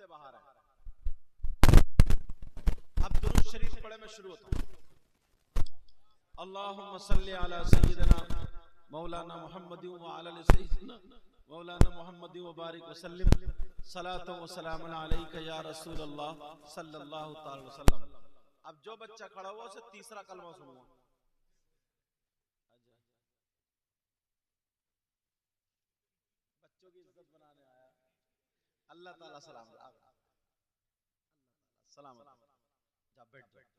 बाहर है। अब दुरूद शरीफ पढ़े मैं शुरू होता हूँ। अल्लाहुम्मा सल्ली अला सय्यिदिना मौलाना मुहम्मद व अला सय्यिदिना मौलाना मुहम्मद व बारिक वसल्लिम सलातो व सलामुन अलैका या रसूल अल्लाह सल्लल्लाहु तआला अलैहि वसल्लम। अब जो बच्चा खड़ा हुआ उसे तीसरा कलमा सुनूंगा। बच्चों की इज्जत बनाने आया। अल्लाह ताला सलाम सलामत जा बैठ बैठ।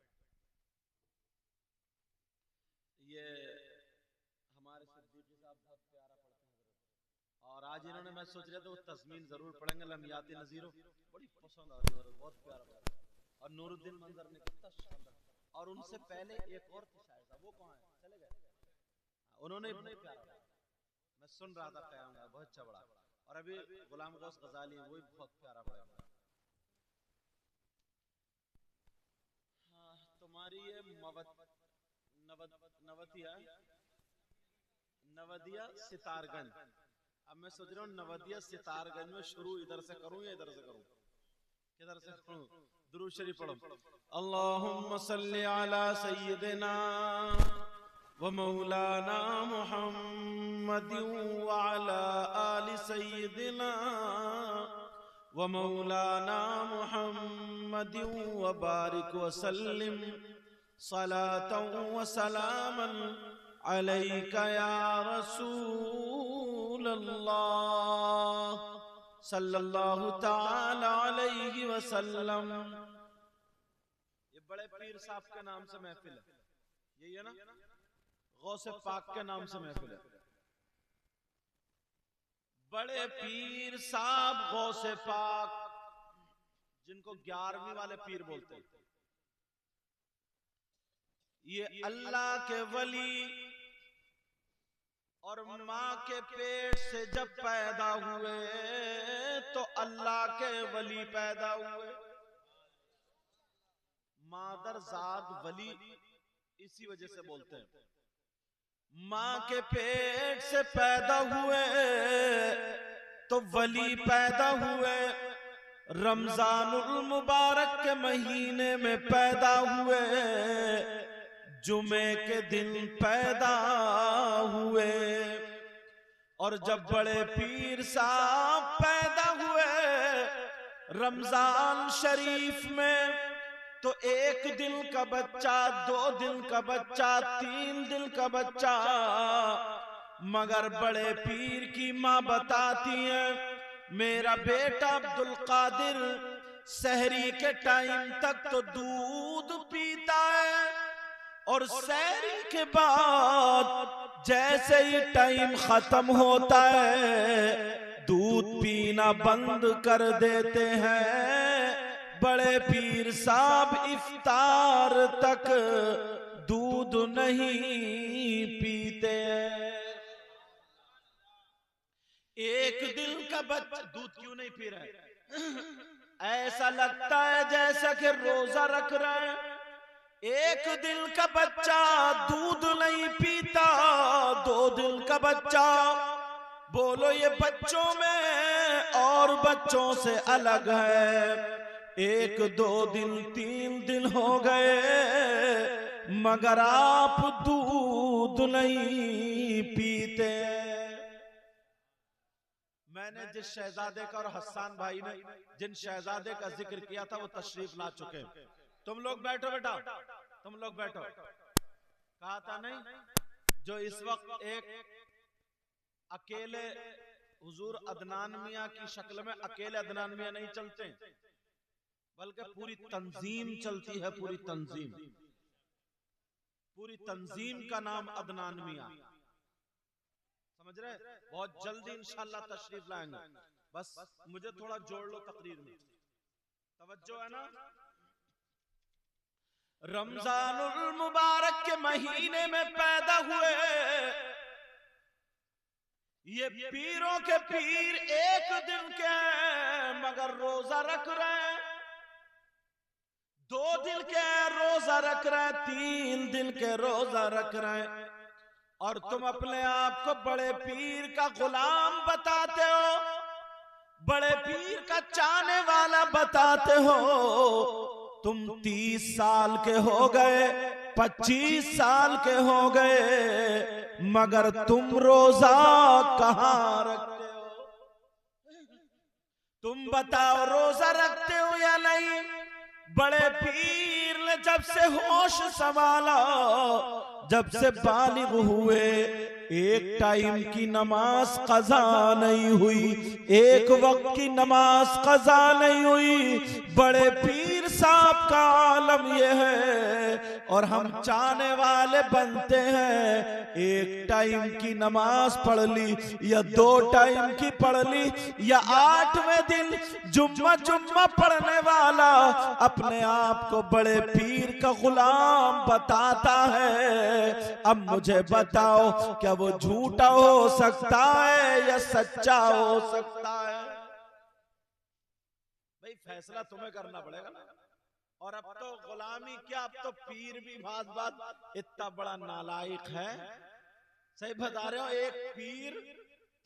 ये हमारे सिद्दीकी साहब बहुत प्यारा पढ़ते हैं और आज इन्होंने, मैं सोच रहा था वो तज़मीन जरूर पढ़ेंगे, लम्यात नज़ीरो बड़ी पसंद आती है, बहुत प्यारा पढ़ते हैं। और नूरुद्दीन मंजर ने कितना शानदार। और उनसे पहले एक और थी शायद, वो कौन है, चले गए, उन्होंने बहुत प्यारा पढ़ा। मैं सुन रहा था क़याम का, बहुत अच्छा पढ़ा। और अभी गुलाम गौस गजाली वो भी बहुत प्यारा पढ़ा। हाँ, तुम्हारी ये नवदिया सितारगंज। अब मैं सोच रहा हूँ नवदिया सितारगंज में शुरू इधर से करूँ या इधर से करूँ, किधर से करूँ? दुरूद शरीफ पढ़ो। अल्लाहुम्मा सल्ली अला सय्यिदिना व मौलाना मुहम्मद व अला आलि सय्यिदिना व मौलाना मुहम्मद व बारिक वसल्लिम सलातन व सलामन अलैका या रसूल अल्लाह सल्लल्लाहु ताला अलैहि वसल्लम। ये बड़े पीर साहब के नाम से महफिल है, यही है ना, गौसे पाक के नाम से महफिल है। बड़े पीर साहब गौसे पाक, जिनको 11वीं वाले पीर बोलते हैं, ये अल्लाह के वली और माँ के पेट से जब पैदा हुए तो अल्लाह के वली पैदा हुए। मादरजाद वली इसी वजह से बोलते हैं। माँ के पेट से पैदा हुए तो वली पैदा हुए। रमजानुल मुबारक के महीने में पैदा हुए, जुमे के दिन पैदा हुए। और जब बड़े पीर साहब पैदा हुए रमजान शरीफ में, तो 1 दिन का बच्चा, 2 दिन का बच्चा, 3 दिन का बच्चा। मगर बड़े पीर की माँ बताती है, मेरा बेटा अब्दुल कादिर सहरी के टाइम तक तो दूध पीता है और सहरी के बाद जैसे ही टाइम खत्म होता है दूध पीना बंद कर देते हैं। बड़े पीर साहब इफ्तार तक दूध नहीं पीते। 1 दिन का बच्चा दूध क्यों नहीं पी रहा है? ऐसा लगता है जैसा कि रोजा रख रहा है। 1 दिन का बच्चा दूध नहीं पीता, 2 दिन का बच्चा। बोलो ये बच्चों में और बच्चों से अलग है। 1, 2 दिन, 3 दिन हो गए मगर आप दूध नहीं पीते। मैंने जिस शहजादे का और हसन भाई ने जिन शहजादे का जिक्र किया था वो तशरीफ ला चुके। तुम लोग बैठो बेटा, तुम लोग बैठो। कहा था नहीं, जो इस वक्त एक अकेले हुजूर अदनान मियां की शक्ल में, अकेले अदनान मियां नहीं चलते बल्कि पूरी तंजीम चलती है। पूरी तंजीम का नाम अदनान मियां, समझ रहे? बहुत जल्दी इंशाल्लाह तशरीफ लाएंगे। बस मुझे थोड़ा जोड़ लो तकरीर में, तवज्जो है ना। रमजानुल मुबारक के महीने में पैदा हुए ये पीरों के पीर। 1 दिन के मगर रोजा रख रहे हैं, 2 दिन के रोजा रख रहे हैं, 3 दिन के रोजा रख रहे हैं। और तुम अपने आप को बड़े पीर का गुलाम बताते हो। बड़े पीर का चाहने वाला बताते हो तुम 30 साल के हो गए, 25 साल के हो गए, मगर तुम रोजा कहाँ रखते हो? तुम बताओ रोजा रखते हो या नहीं? बड़े पीर ने जब से होश संभाला, जब से बालिग हुए, एक टाइम की नमाज कज़ा नहीं हुई, एक वक्त की नमाज कज़ा नहीं हुई। बड़े पीर साहब का आलम ये है, और हम चाहने वाले बनते हैं एक टाइम की नमाज पढ़ ली या 2 टाइम की पढ़ ली या 8वें दिन जुम्मा पढ़ने वाला अपने आप को बड़े पीर का गुलाम बताता है। अब मुझे बताओ, क्या वो झूठा हो सकता है या सच्चा हो सकता है? भाई फैसला तुम्हें करना पड़ेगा ना। और अब तो गुलामी क्या, अब तो पीर भी बात इतना बड़ा नालायक है। सही बता रहे हो, एक पीर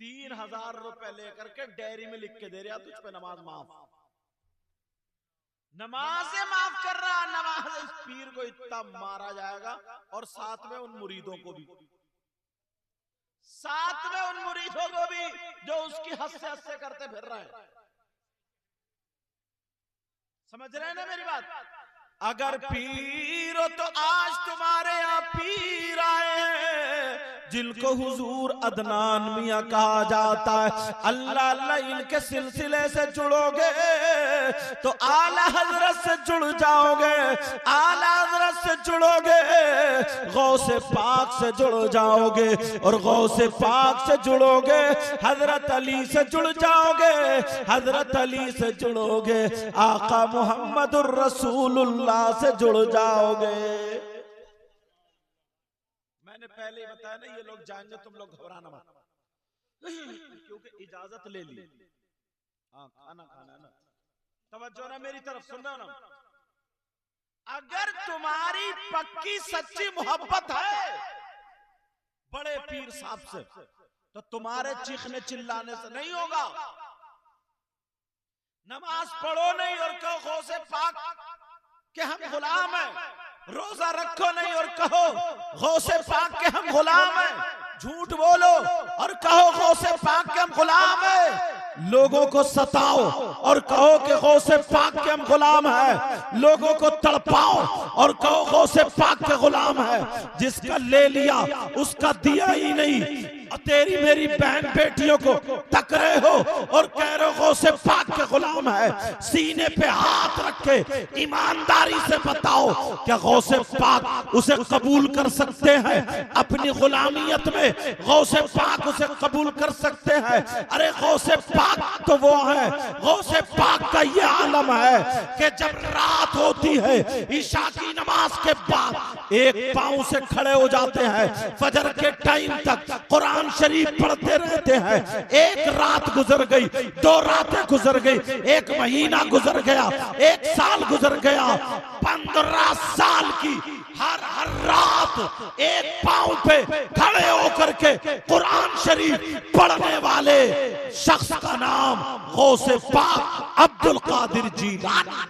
3000 रुपए लेकर के डायरी में लिख के दे रहा तुझ पे नमाज माफ, नमाज माफ कर रहा। नमाज इस पीर को इतना मारा जाएगा, और साथ में उन मुरीदों को भी, साथ में उन मुरीदों को भी जो उसकी हंसे करते फिर रहे हैं। समझ रहे हैं ना मेरी बात? अगर पीर हो तो आज तुम्हारे यहाँ पीर आए हैं जिनको हुजूर अदनान मियां कहा जाता है। अल्लाह अल्लाह इनके सिलसिले से जुड़ोगे तो आला हजरत से जुड़ जाओगे, आला हजरत से जुड़ोगे गौसे पाक से जुड़ जाओगे, और गौसे पाक से जुड़ोगे हजरत अली से जुड़ जाओगे, हजरत अली से जुड़ोगे आका मुहम्मदुर रसूलुल्लाह से जुड़ जाओगे। मैंने पहले ही बताया ना, ये लोग जाएंगे, तुम लोग घबराना मत, क्योंकि इजाजत ले ली। हाँ खाना खाना ना, तवज्जो ना मेरी तरफ, सुन रहे हो ना? अगर तुम्हारी पक्की सच्ची मोहब्बत है बड़े पीर साहब से, तो तुम्हारे चीखने चिल्लाने से नहीं होगा। नमाज पढ़ो नहीं और कहो गौसे पाक के हम गुलाम हैं, रोजा रखो नहीं और कहो गौसे पाक के हम गुलाम हैं, झूठ बोलो और कहो गौसे पाक के हम गुलाम हैं, लोगों को सताओ और कहो कि गौसे पाक के हम गुलाम हैं, लोगों को तड़पाओ और कहो गौसे पाक के गुलाम है। जिसका ले लिया उसका दिया ही नहीं, और तेरी मेरी बहन बेटियों को तक रहे हो और कह रहे हो गौसे पाक के गुलाम है। सीने पे हाथ रख के ईमानदारी से बताओ, क्या गौसे पाक उसे कबूल कर सकते हैं? अपनी गुलामियत में गौसे पाक उसे कबूल कर सकते हैं? अरे गौसे पाक तो वो है, गौसे पाक का ये आलम है कि जब रात होती है ईशा की नमाज के बाद एक पांव से खड़े हो जाते हैं, फजर के टाइम तक कुरान शरीफ पढ़ते रहते हैं। एक रात गुजर गई, 2 रातें गुजर गई, 1 महीना गुजर गया, 1 साल गुजर गया, 15 साल की हर रात एक पांव पे खड़े होकर के कुरान शरीफ पढ़ने वाले शख्स का नाम गौसे पाक अब्दुल कादिर जीलानी।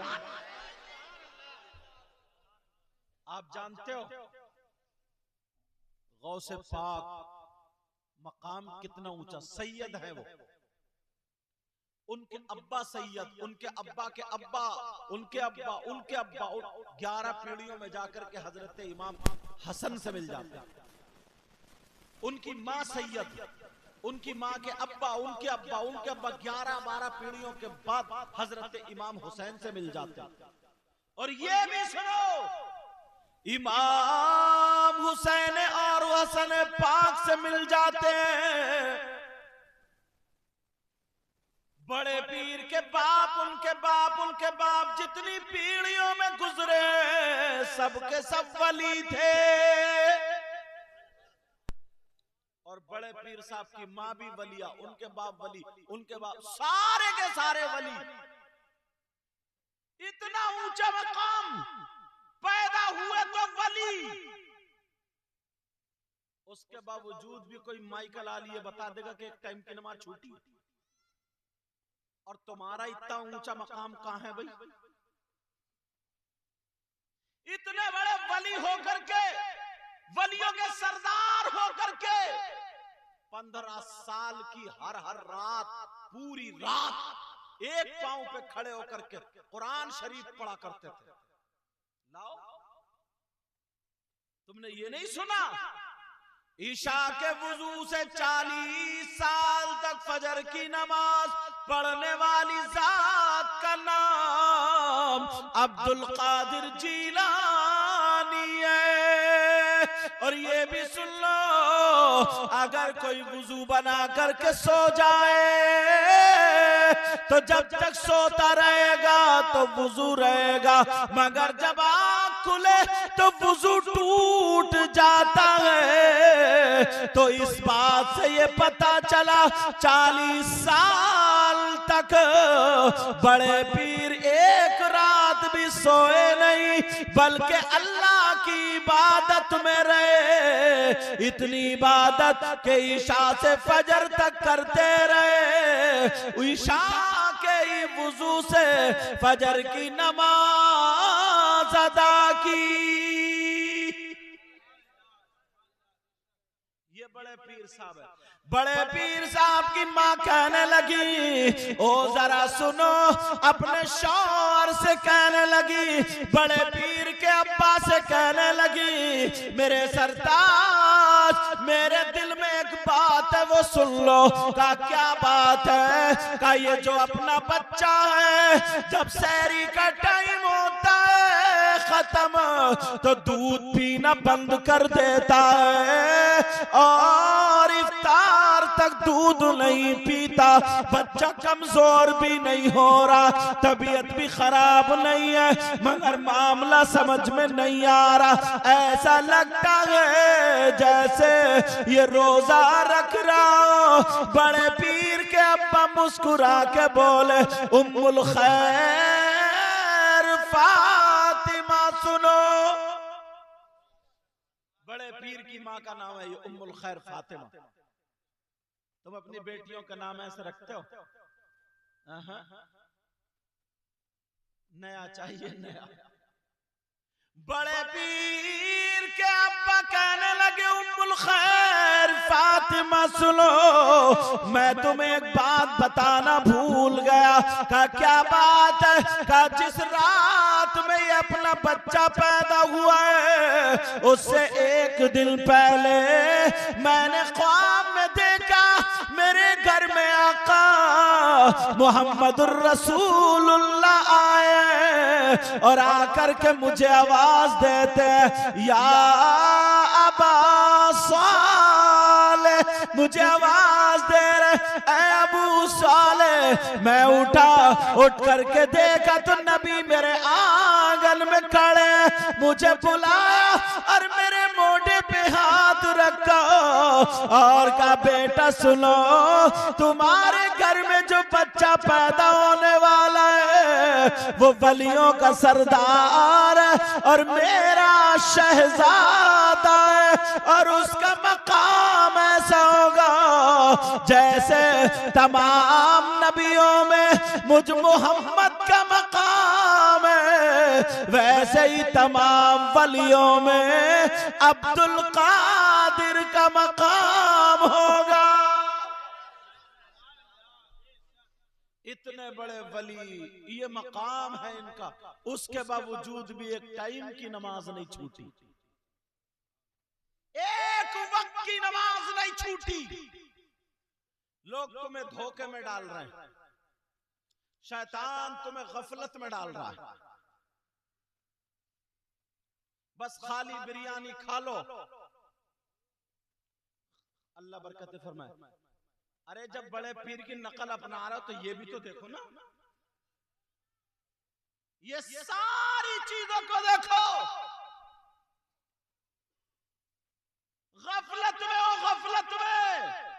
आप जानते हो गौसे पाक मकाम कितना ऊंचा, सैयद है वो, उनके अब्बा सैयद, उनके अब्बा के अब्बा, उनके अब्बा, उनके अब्बा, 11 पीढ़ियों में जाकर के हजरत इमाम हसन से मिल जाते हैं। उनकी माँ सैयद, उनकी माँ के अब्बा, उनके अब्बा, उनके अब्बा, 11-12 पीढ़ियों के बाद हजरत इमाम हुसैन से मिल जाते हैं। और ये भी सुनो, इमाम हुसैन और हसन पाक से मिल जाते हैं। बड़े पीर के बाप, उनके बाप, उनके बाप जितनी पीढ़ियों में गुजरे सबके सब वली थे, और बड़े पीर साहब की माँ भी वलिया, उनके बाप वली, उनके बाप, सारे के सारे वली। इतना ऊंचा मकाम, पैदा हुए तो वली, उसके बावजूद भी कोई माइकल आली ये बता देगा कि एक टाइम की नमाज छूटी। और तुम्हारा इतना ऊंचा मकाम कहां है भाई? इतने बड़े वली होकर के, वलियों के सरदार होकर के 15 साल की हर रात, पूरी रात एक पांव पे खड़े होकर के कुरान शरीफ पढ़ा करते थे। लाओ, तुमने ये नहीं सुना? ईशा के वुजू से 40 साल तक फजर की नमाज पढ़ने वाली जात का नाम अब्दुल कादिर जीलानी है। और ये भी सुन लो, अगर कोई वुजू बना करके सो जाए तो जब तक सोता रहेगा तो वुजू रहेगा, मगर जब आँख खुले तो वुजू टूट जाता है। तो इस बात से ये पता चला 40 साल तक बड़े पीर एक रात भी सोए नहीं, बल्कि अल्लाह की इबादत में रहे। इतनी इबादत के ईशा से फजर तक करते रहे। ईशा के ही वुजू से फजर की नमाज अदा की। ये बड़े पीर साहब है। बड़े पीर साहब की माँ कहने लगी, ओ जरा सुनो, अपने शौहर से कहने लगी, बड़े पीर के अब्बा से कहने लगी, मेरे सरताज, मेरे दिल में एक बात है वो सुन लो। का क्या बात है? का ये जो अपना बच्चा है, जब सहरी का टाइम होता है खत्म तो दूध पीना बंद कर देता है और इफ्तार तक दूध नहीं पीता। बच्चा कमजोर भी नहीं हो रहा, तबीयत भी खराब नहीं है, मगर मामला समझ में नहीं आ रहा। ऐसा लगता है जैसे ये रोजा रख रहा। बड़े पीर के अब्बा मुस्कुरा के बोले, उम्मुल खैर फातिमा सुनो। बड़े पीर की माँ का नाम है ये उम्मुल खैर फातिमा। तुम अपनी बेटियों का नाम ऐसे रखते हो? नया चाहिए, नया। बड़े पीर के अब्बा कहने लगे, उम्मुल खैर फातिमा सुनो, मैं तुम्हें एक बात बताना भूल गया। का क्या बात है? का जिस रात में ये अपना बच्चा पैदा हुआ है उससे एक दिन पहले मैंने ख्वाब में देखा मेरे घर में आका मुहम्मदुर रसूलुल्लाह आए और आकर के मुझे आवाज देते, या अबा साले, मुझे आवाज दे रहे, ऐ अबू साले। मैं उठा, उठ करके देखा तो नबी मेरे आंगन में खड़े, मुझे बुलाया और मेरे मोढे पे हाथ रखा और कहा, बेटा सुनो, तुम्हारे घर में जो बच्चा पैदा होने वाला है वो वलियों का सरदार है और मेरा शहजादा है, और उसका मकाम ऐसा होगा जैसे तमाम नबियों में मुझ मोहम्मद का मकाम है, वैसे ही तमाम वलियों में अब्दुल कादिर का मकाम होगा। इतने बड़े वली, ये मकाम है इनका, उसके बावजूद भी एक टाइम की नमाज नहीं छूटी, एक वक्त की नमाज नहीं छूटी। लोग तुम्हें धोखे में डाल रहे हैं, शैतान तुम्हें गफलत में डाल रहा है। बस खाली बिरयानी खा लो, अल्लाह बरकत फरमाए। अरे जब बड़े पीर की नकल अपना रहा हो तो ये भी तो देखो ना, ये सारी चीजों को देखो। गफलत में हो, गफलत में।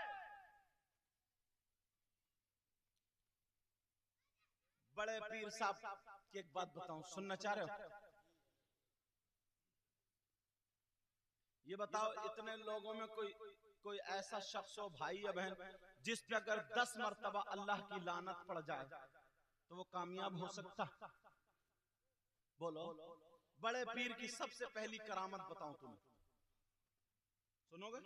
बड़े पीर साहब की एक बात बताऊं, सुनना चाह रहे हो? ये बताओ, इतने लोगों में कोई कोई ऐसा शख्स हो भाई या बहन जिस पे अगर 10 मरतबा अल्लाह की लानत पड़ जाए तो वो कामयाब हो सकता? बोलो। बड़े पीर की सबसे पहली करामत बताऊं तुम्हें, सुनोगे?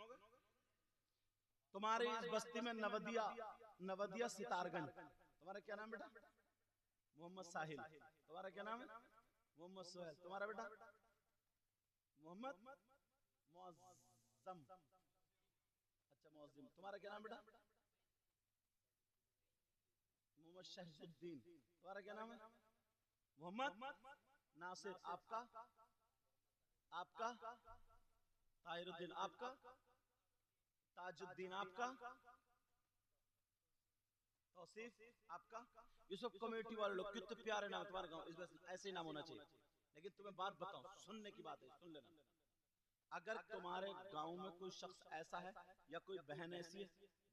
तुम्हारी इस बस्ती में नवदिया सितारगंज, तुम्हारा क्या नाम बेटा? मोहम्मद साहिल। तुम्हारा क्या नाम है? मोहम्मद सोहेल। तुम्हारा बेटा? मोहम्मद मुअज्जम। अच्छा मुअज्जम। तुम्हारा क्या नाम बेटा? मोहम्मद शहजुद्दीन। तुम्हारा क्या नाम है? मोहम्मद नासिर। आपका? आपका? ताहिरुद्दीन। आपका? ताजुद्दीन। आपका? तौसीफ। आपका? ये सब कमेटी वाले लोग कितने प्यारे नाम तुम्हारे गांव, इस वजह ऐसे ही नाम होना चाहिए। लेकिन तुम्हें बात बताऊं, सुनने की बात है, सुन लेना। अगर तुम्हारे गांव में कोई शख्स ऐसा है या कोई बहन ऐसी है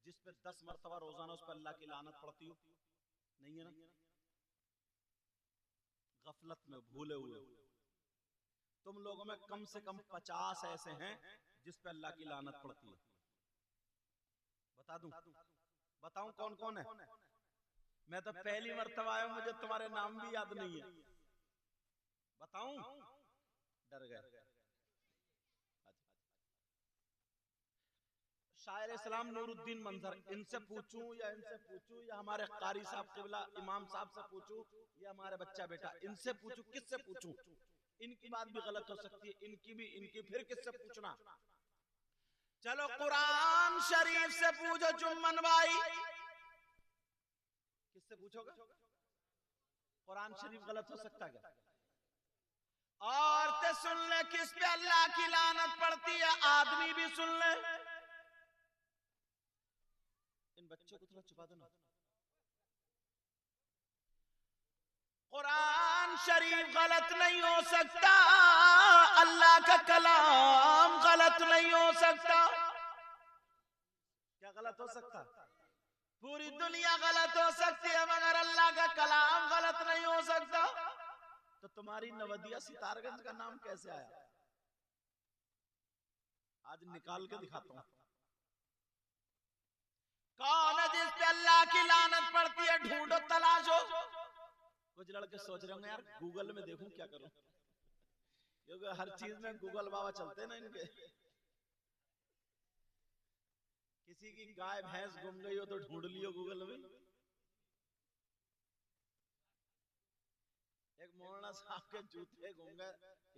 जिस पे 10 मरतबा रोजाना उस पर अल्लाह की लानत पड़ती हो, नहीं है ना? गफलत में भूले हुए तुम लोगों में कम से कम 50 ऐसे हैं जिस पे अल्लाह की लानत पड़ती है। बता दूं? बताऊं कौन कौन है? मैं तो पहली मरतबा आया, मुझे तुम्हारे नाम भी याद नहीं है। बताऊं? डर गए। शायर इस्लाम नूरुद्दीन मंजर, इनसे पूछूं या इनसे पूछूं या हमारे कारी साहब किबला इमाम साहब से पूछूं या हमारे बच्चा बेटा, इनसे पूछूं? किससे पूछूं? इनकी बात भी गलत हो सकती है, इनकी भी, इनकी फिर किससे पूछना? चलो कुरान शरीफ से पूछो जुम्मन भाई। किससे पूछोगे? कुरान शरीफ गलत हो सकता क्या? औरतें सुन ले किस पे अल्लाह की लानत पड़ती है, आदमी भी सुन ले। इन बच्चों को थोड़ा छुपा दो ना। कुरान शरीफ गलत नहीं हो सकता, अल्लाह का कलाम गलत नहीं हो सकता। क्या गलत हो सकता? पूरी दुनिया गलत हो सकती है मगर अल्लाह का कलाम गलत नहीं हो सकता। तो तुम्हारी नवदिया सितारगंज का नाम कैसे आया? आज निकाल के दिखाता हूं। कौन है जिस पे अल्लाह की लानत पड़ती है? ढूंढो, तलाशो। कुछ लड़के सोच रहे होंगे यार गूगल में देखूं क्या करूं, क्योंकि हर चीज में गूगल बाबा चलते हैं ना इनके। किसी की गाय भैंस गुम गई हो तो ढूंढ लियो गूगल में। एक मौलाना साहब के जूते गुम गए,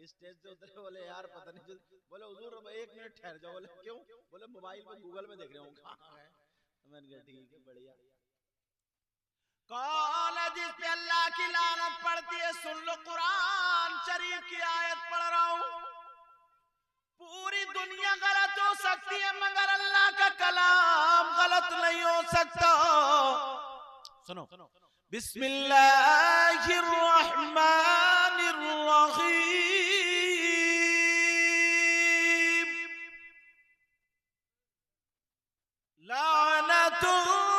स्टेज से उतरे, बोले यार पता नहीं, बोले हुजूर 1 मिनट ठहर जाओ। बोले क्यों? बोले मोबाइल पे गूगल में देख रहे हो कहां है। मैंने कहा ठीक है, बढ़िया। कौन है जिस पे अल्लाह की लानत पड़ती है? सुन लो, कुरान शरीफ की आयत पढ़ रहा हूं। पूरी दुनिया गलत हो सकती है मगर अल्लाह का कलाम गलत नहीं हो सकता। सुनो, बिस्मिल्लाहिर्रहमानिर्रहीम।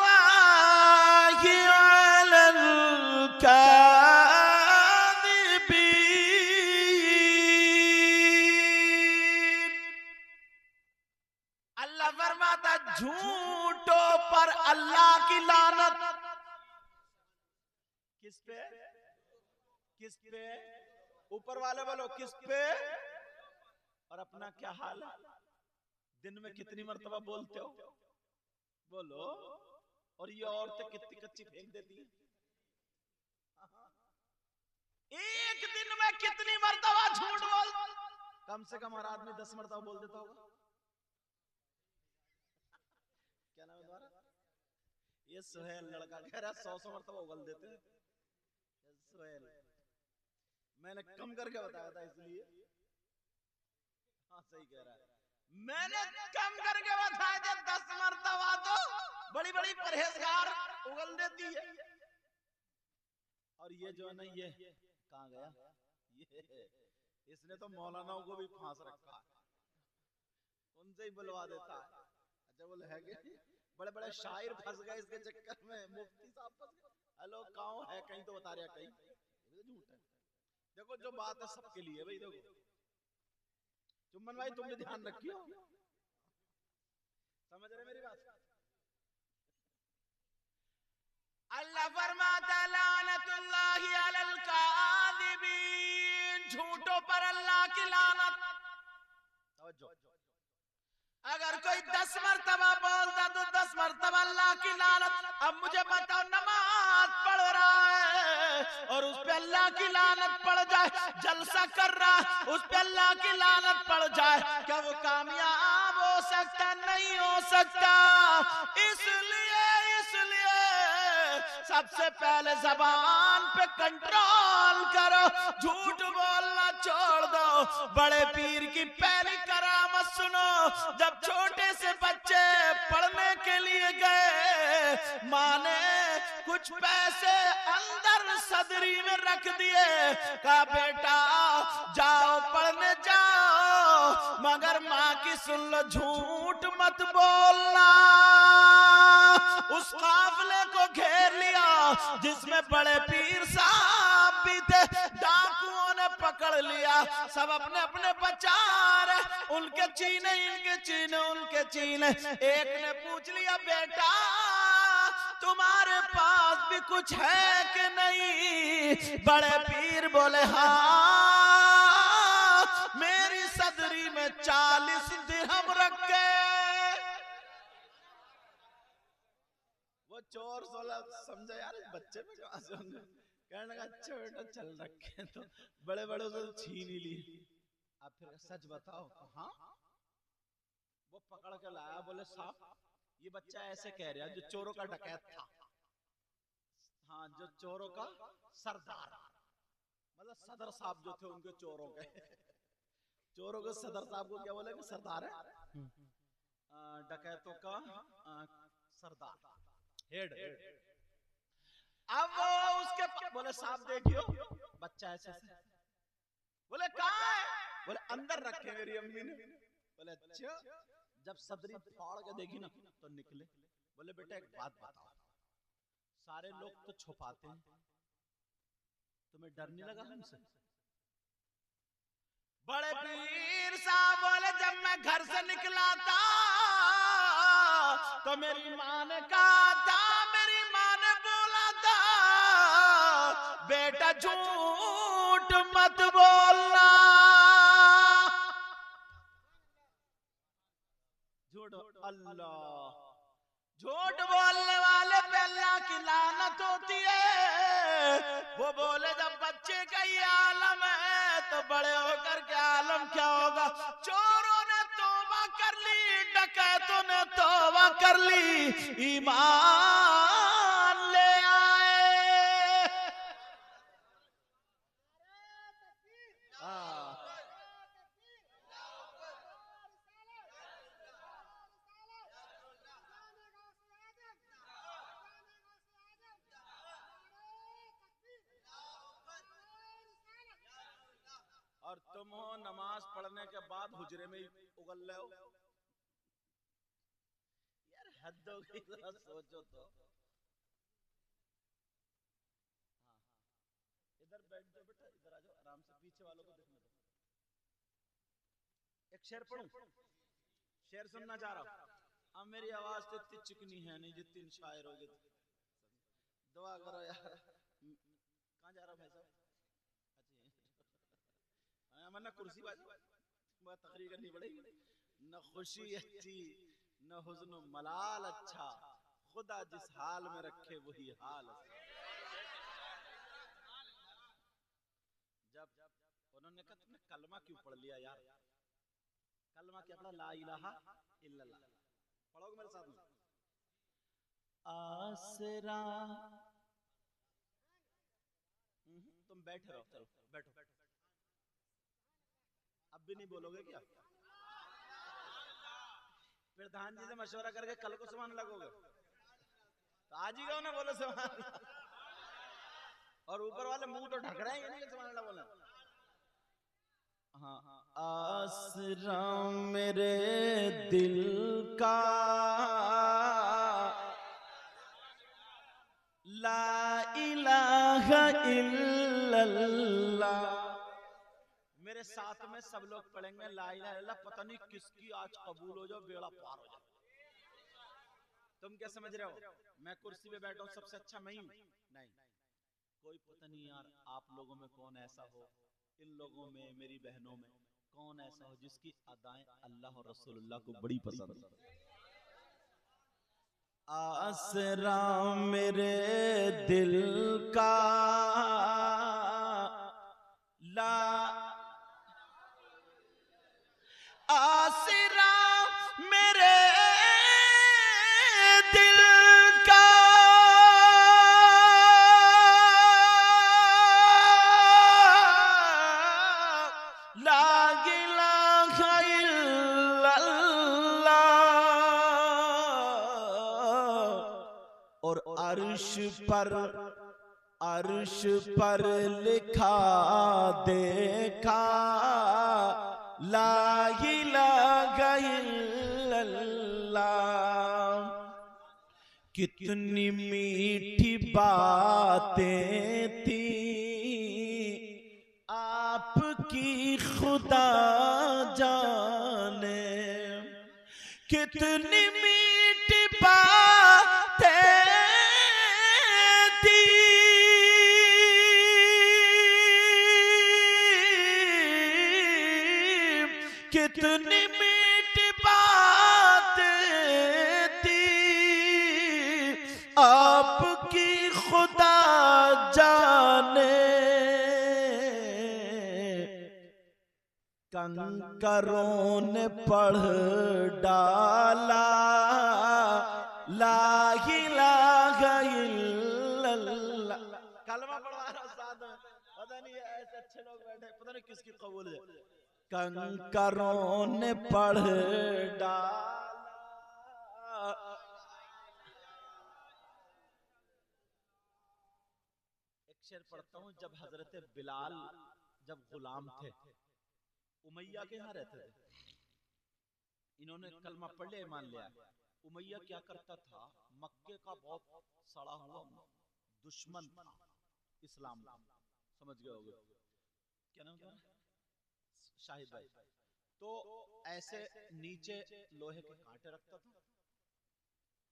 लानतुल्लाहि अलल काज़िबीन। अल्लाह फरमाता झूठों पर अल्लाह की लानत। किस पे? किस पे? ऊपर वाले बोलो किस पे? और अपना क्या हाल है? दिन में कितनी मर्तबा बोलते हो? बोलो। और ये औरतें कितनी कच्ची फेंक देती हैं? एक दिन में कितनी मर्तबा झूठ बोल? कम से कम हर आदमी 10 मर्तबा बोल देता होगा। क्या नाम है तुम्हारा? ये सुहेल लड़का कह रहा है 100 मर्तबा उगल देते हैं। सुहेल, मैंने कम करके बताया था इसलिए। हाँ सही कह रहा है, मैंने कम करके बताया था 10 मर्तबा तो बड़ी बड़ी परहेजगार उगल देती है। और ये जो है ना, ये कहाँ गया? ये इसने तो मौलानाओं को भी फांस रखा है, उनसे ही बुलवा देता है। अच्छा बोले है कि बड़े बड़े शायर फंस गए इसके चक्कर में, मुफ्ती साहब फंस गए। हेलो कहाँ है? कहीं तो बता रहा, कहीं झूठ है। देखो जो बात है सबके लिए भाई। देखो चुम्बन भाई तुम भी ध्यान रखियो, समझ रहे मेरी बात? अल्लाह फरमाता लानतुल्लाहि अलल काज़िबीन, झूठों पर अल्लाह की लानत। अगर कोई 10 मरतबा बोलता तो 10 मरतबा अल्लाह की लानत। अब मुझे बताओ, नमाज पढ़ रहा है और उस पे अल्लाह की लानत पड़ जाए, जलसा कर रहा है उस पे अल्लाह की लानत पड़ जाए, क्या वो कामयाब हो सकता? नहीं हो सकता। इसलिए सबसे पहले जबान पे कंट्रोल करो, झूठ बोलना छोड़ दो। बड़े पीर की पहली करामत सुनो। जब छोटे से बच्चे पढ़ने के लिए गए, माँ ने कुछ पैसे अंदर सदरी में रख दिए, कहा बेटा जाओ पढ़ने जाओ, मगर माँ की सुन लो, झूठ मत बोलना। उस काफिले को घेर लिया जिसमें बड़े पीर साहब भी थे, डाकुओं ने पकड़ लिया। सब अपने अपने बचा रहे, उनके चीने इनके चीने उनके चीने। एक ने पूछ लिया बेटा तुम्हारे पास भी कुछ है कि नहीं? बड़े पीर बोले हाँ, मेरी सदरी में 40 दिरहम रखे। वो चोर सोला समझा यार बच्चे में कहां से होंगे, कहने लगा अच्छा बेटा चल रखे तो बड़े बड़े से छीन ही लिए। अब फिर सच बताओ। हाँ, वो पकड़ के लाया, बोले साहब ये बच्चा ऐसे कह रहा है जो चोरों का डकैत था। हाँ, जो चोरों का सरदार, मतलब सदर साहब जो थे उनके चोरों के चोरों के सदर साहब को क्या बोले? सरदार है, डकैतों का सरदार, हेड। अब वो उसके बोले साहब देखियो बच्चा ऐसे ऐसे। बोले कहाँ है? बोले अंदर रखे मेरी अम्मी ने। बोले अच्छा। जब सदरी फाड़ के देखी ना तो निकले। बोले बेटा एक बात बताओ, सारे लोग तो छुपाते हैं, तुम्हें डर नहीं लगा हमसे? बड़े पीर साहब बोले जब मैं घर से निकला था तो मेरी माँ ने कहा था, मेरी माँ ने बोला था बेटा झूठ मत बोलना। झूठ, अल्लाह, झूठ बोलने वाले पे अल्लाह की लानत होती है। वो बोले जब बच्चे का ये आलम है तो बड़े होकर के आलम क्या होगा? चोरों ने तौबा कर ली, डकैतों ने तौबा कर ली, ईमान ले आए। और तुम हो नमाज पढ़ने के बाद हुजरे में ही उगल रहे हो। यार हद हो गई, जरा सोचो तो। हाँ, इधर बैठ जाओ बेटा, इधर आ जाओ, आराम से पीछे वालों को देखने दो। एक शेर पढ़ूं? शेर सुनना चाह रहा हूं। अब मेरी आवाज तो इतनी चिकनी है नहीं जितनी शायर होगी। दुआ करो यार। कहाँ जा रहा भाई साहब? मना कुर्सी बाजी बात तकरीर करनी पड़ेगी। न खुशी अच्छी न हुज़्न मलाल अच्छा, खुदा जिस हाल में रखे वही हाल। जब उन्होंने कहा तुमने कलमा क्यों पढ़ लिया यार? कलमा क्या पढ़ा? ला इलाहा इल्लल्लाह। पढ़ोगे मेरे साथ में? आसरा। तुम बैठे रहो, चलो बैठो। अब भी नहीं बोलोगे क्या? प्रधान जी से मशवरा करके कल को सुभान लगोगे तो आज ही कहो ना बोलो सुभान। और ऊपर वाले मुंह तो ढक रहे हैं, नहीं सुभान अल्लाह बोले। हाँ, आसरा मेरे दिल का ला इलाहा इल्लल्लाह। मेरे साथ में सब लोग पढ़ेंगे ला इलाहा इल्लल्लाह। पता नहीं किसकी आज कबूल हो जाओ, बेड़ा पार हो जाए। तुम क्या समझ रहे हो मैं कुर्सी पे बैठा हूं सबसे अच्छा मैं ही हूं? नहीं, कोई पता नहीं यार आप लोगों में कौन ऐसा हो, इन लोगों में मेरी बहनों में कौन ऐसा हो जिसकी अदाएं अल्लाह और रसूलुल्लाह को बड़ी पसंद है। आसरा मेरे दिल का ला, आसरा मेरे दिल का ला इलाहा इल्लल्लाह। और अर्श पर लिखा देखा ला इलाहा इल्लल्लाह। कितनी मीठी बातें थी आपकी खुदा जाने, कितनी मीठी बातें थी कितनी मीठी बातें थी आपकी खुदा जाने। कंकरों ने पढ़ डाला ला इलाहा इल्लल्लाह। कलमा पढ़वा रहा साथ में, पता नहीं ऐसे अच्छे लोग बैठे, पता नहीं किसकी कबूल है। कंकरों ने पढ़ डाला। एक शेर पढ़ता हूं, जब हजरत बिलाल जब गुलाम थे उमैया के यहाँ रहते थे, इन्होंने कलमा पढ़ लिया ईमान लिया। उमैया क्या करता था, मक्के का बहुत सड़ा हुआ दुश्मन था इस्लाम का, समझ गए होगे क्या नाम था शाहिद भाई। तो ऐसे नीचे लोहे के कांटे रखता था,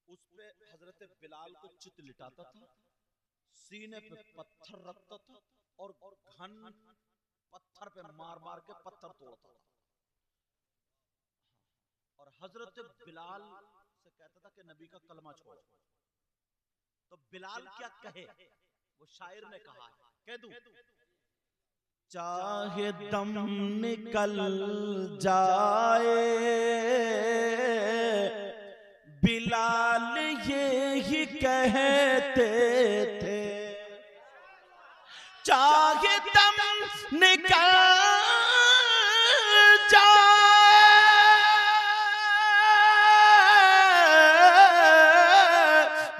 उस पे हजरत बिलाल को चित लिटाता था, सीने पे पत्थर रखता था और घन पत्थर पे मार मार के पत्थर तोड़ता था। और हजरत बिलाल से कहता था कि नबी का कलमा छोड़। तो बिलाल क्या कहे, वो शायर ने कहा है, कह दूं, चाहे दम निकल जाए बिलाल ये ही कहते थे, चाहे दम निकल जाए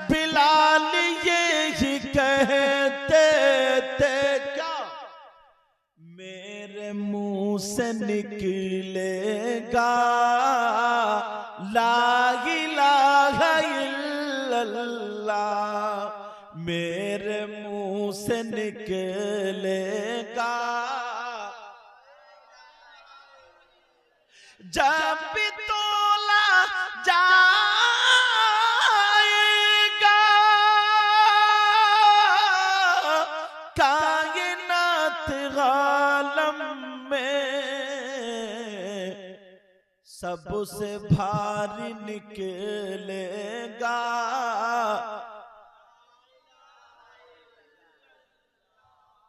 बिलाल ये ही कहते थे। क्या मेरे मुंह से निकलेगा ला इलाहा इल्लल्लाह, मेरे मुंह से निकलेगा जब भी तोला जाएगा कायनात आलम में, सबसे भारी निकलेगा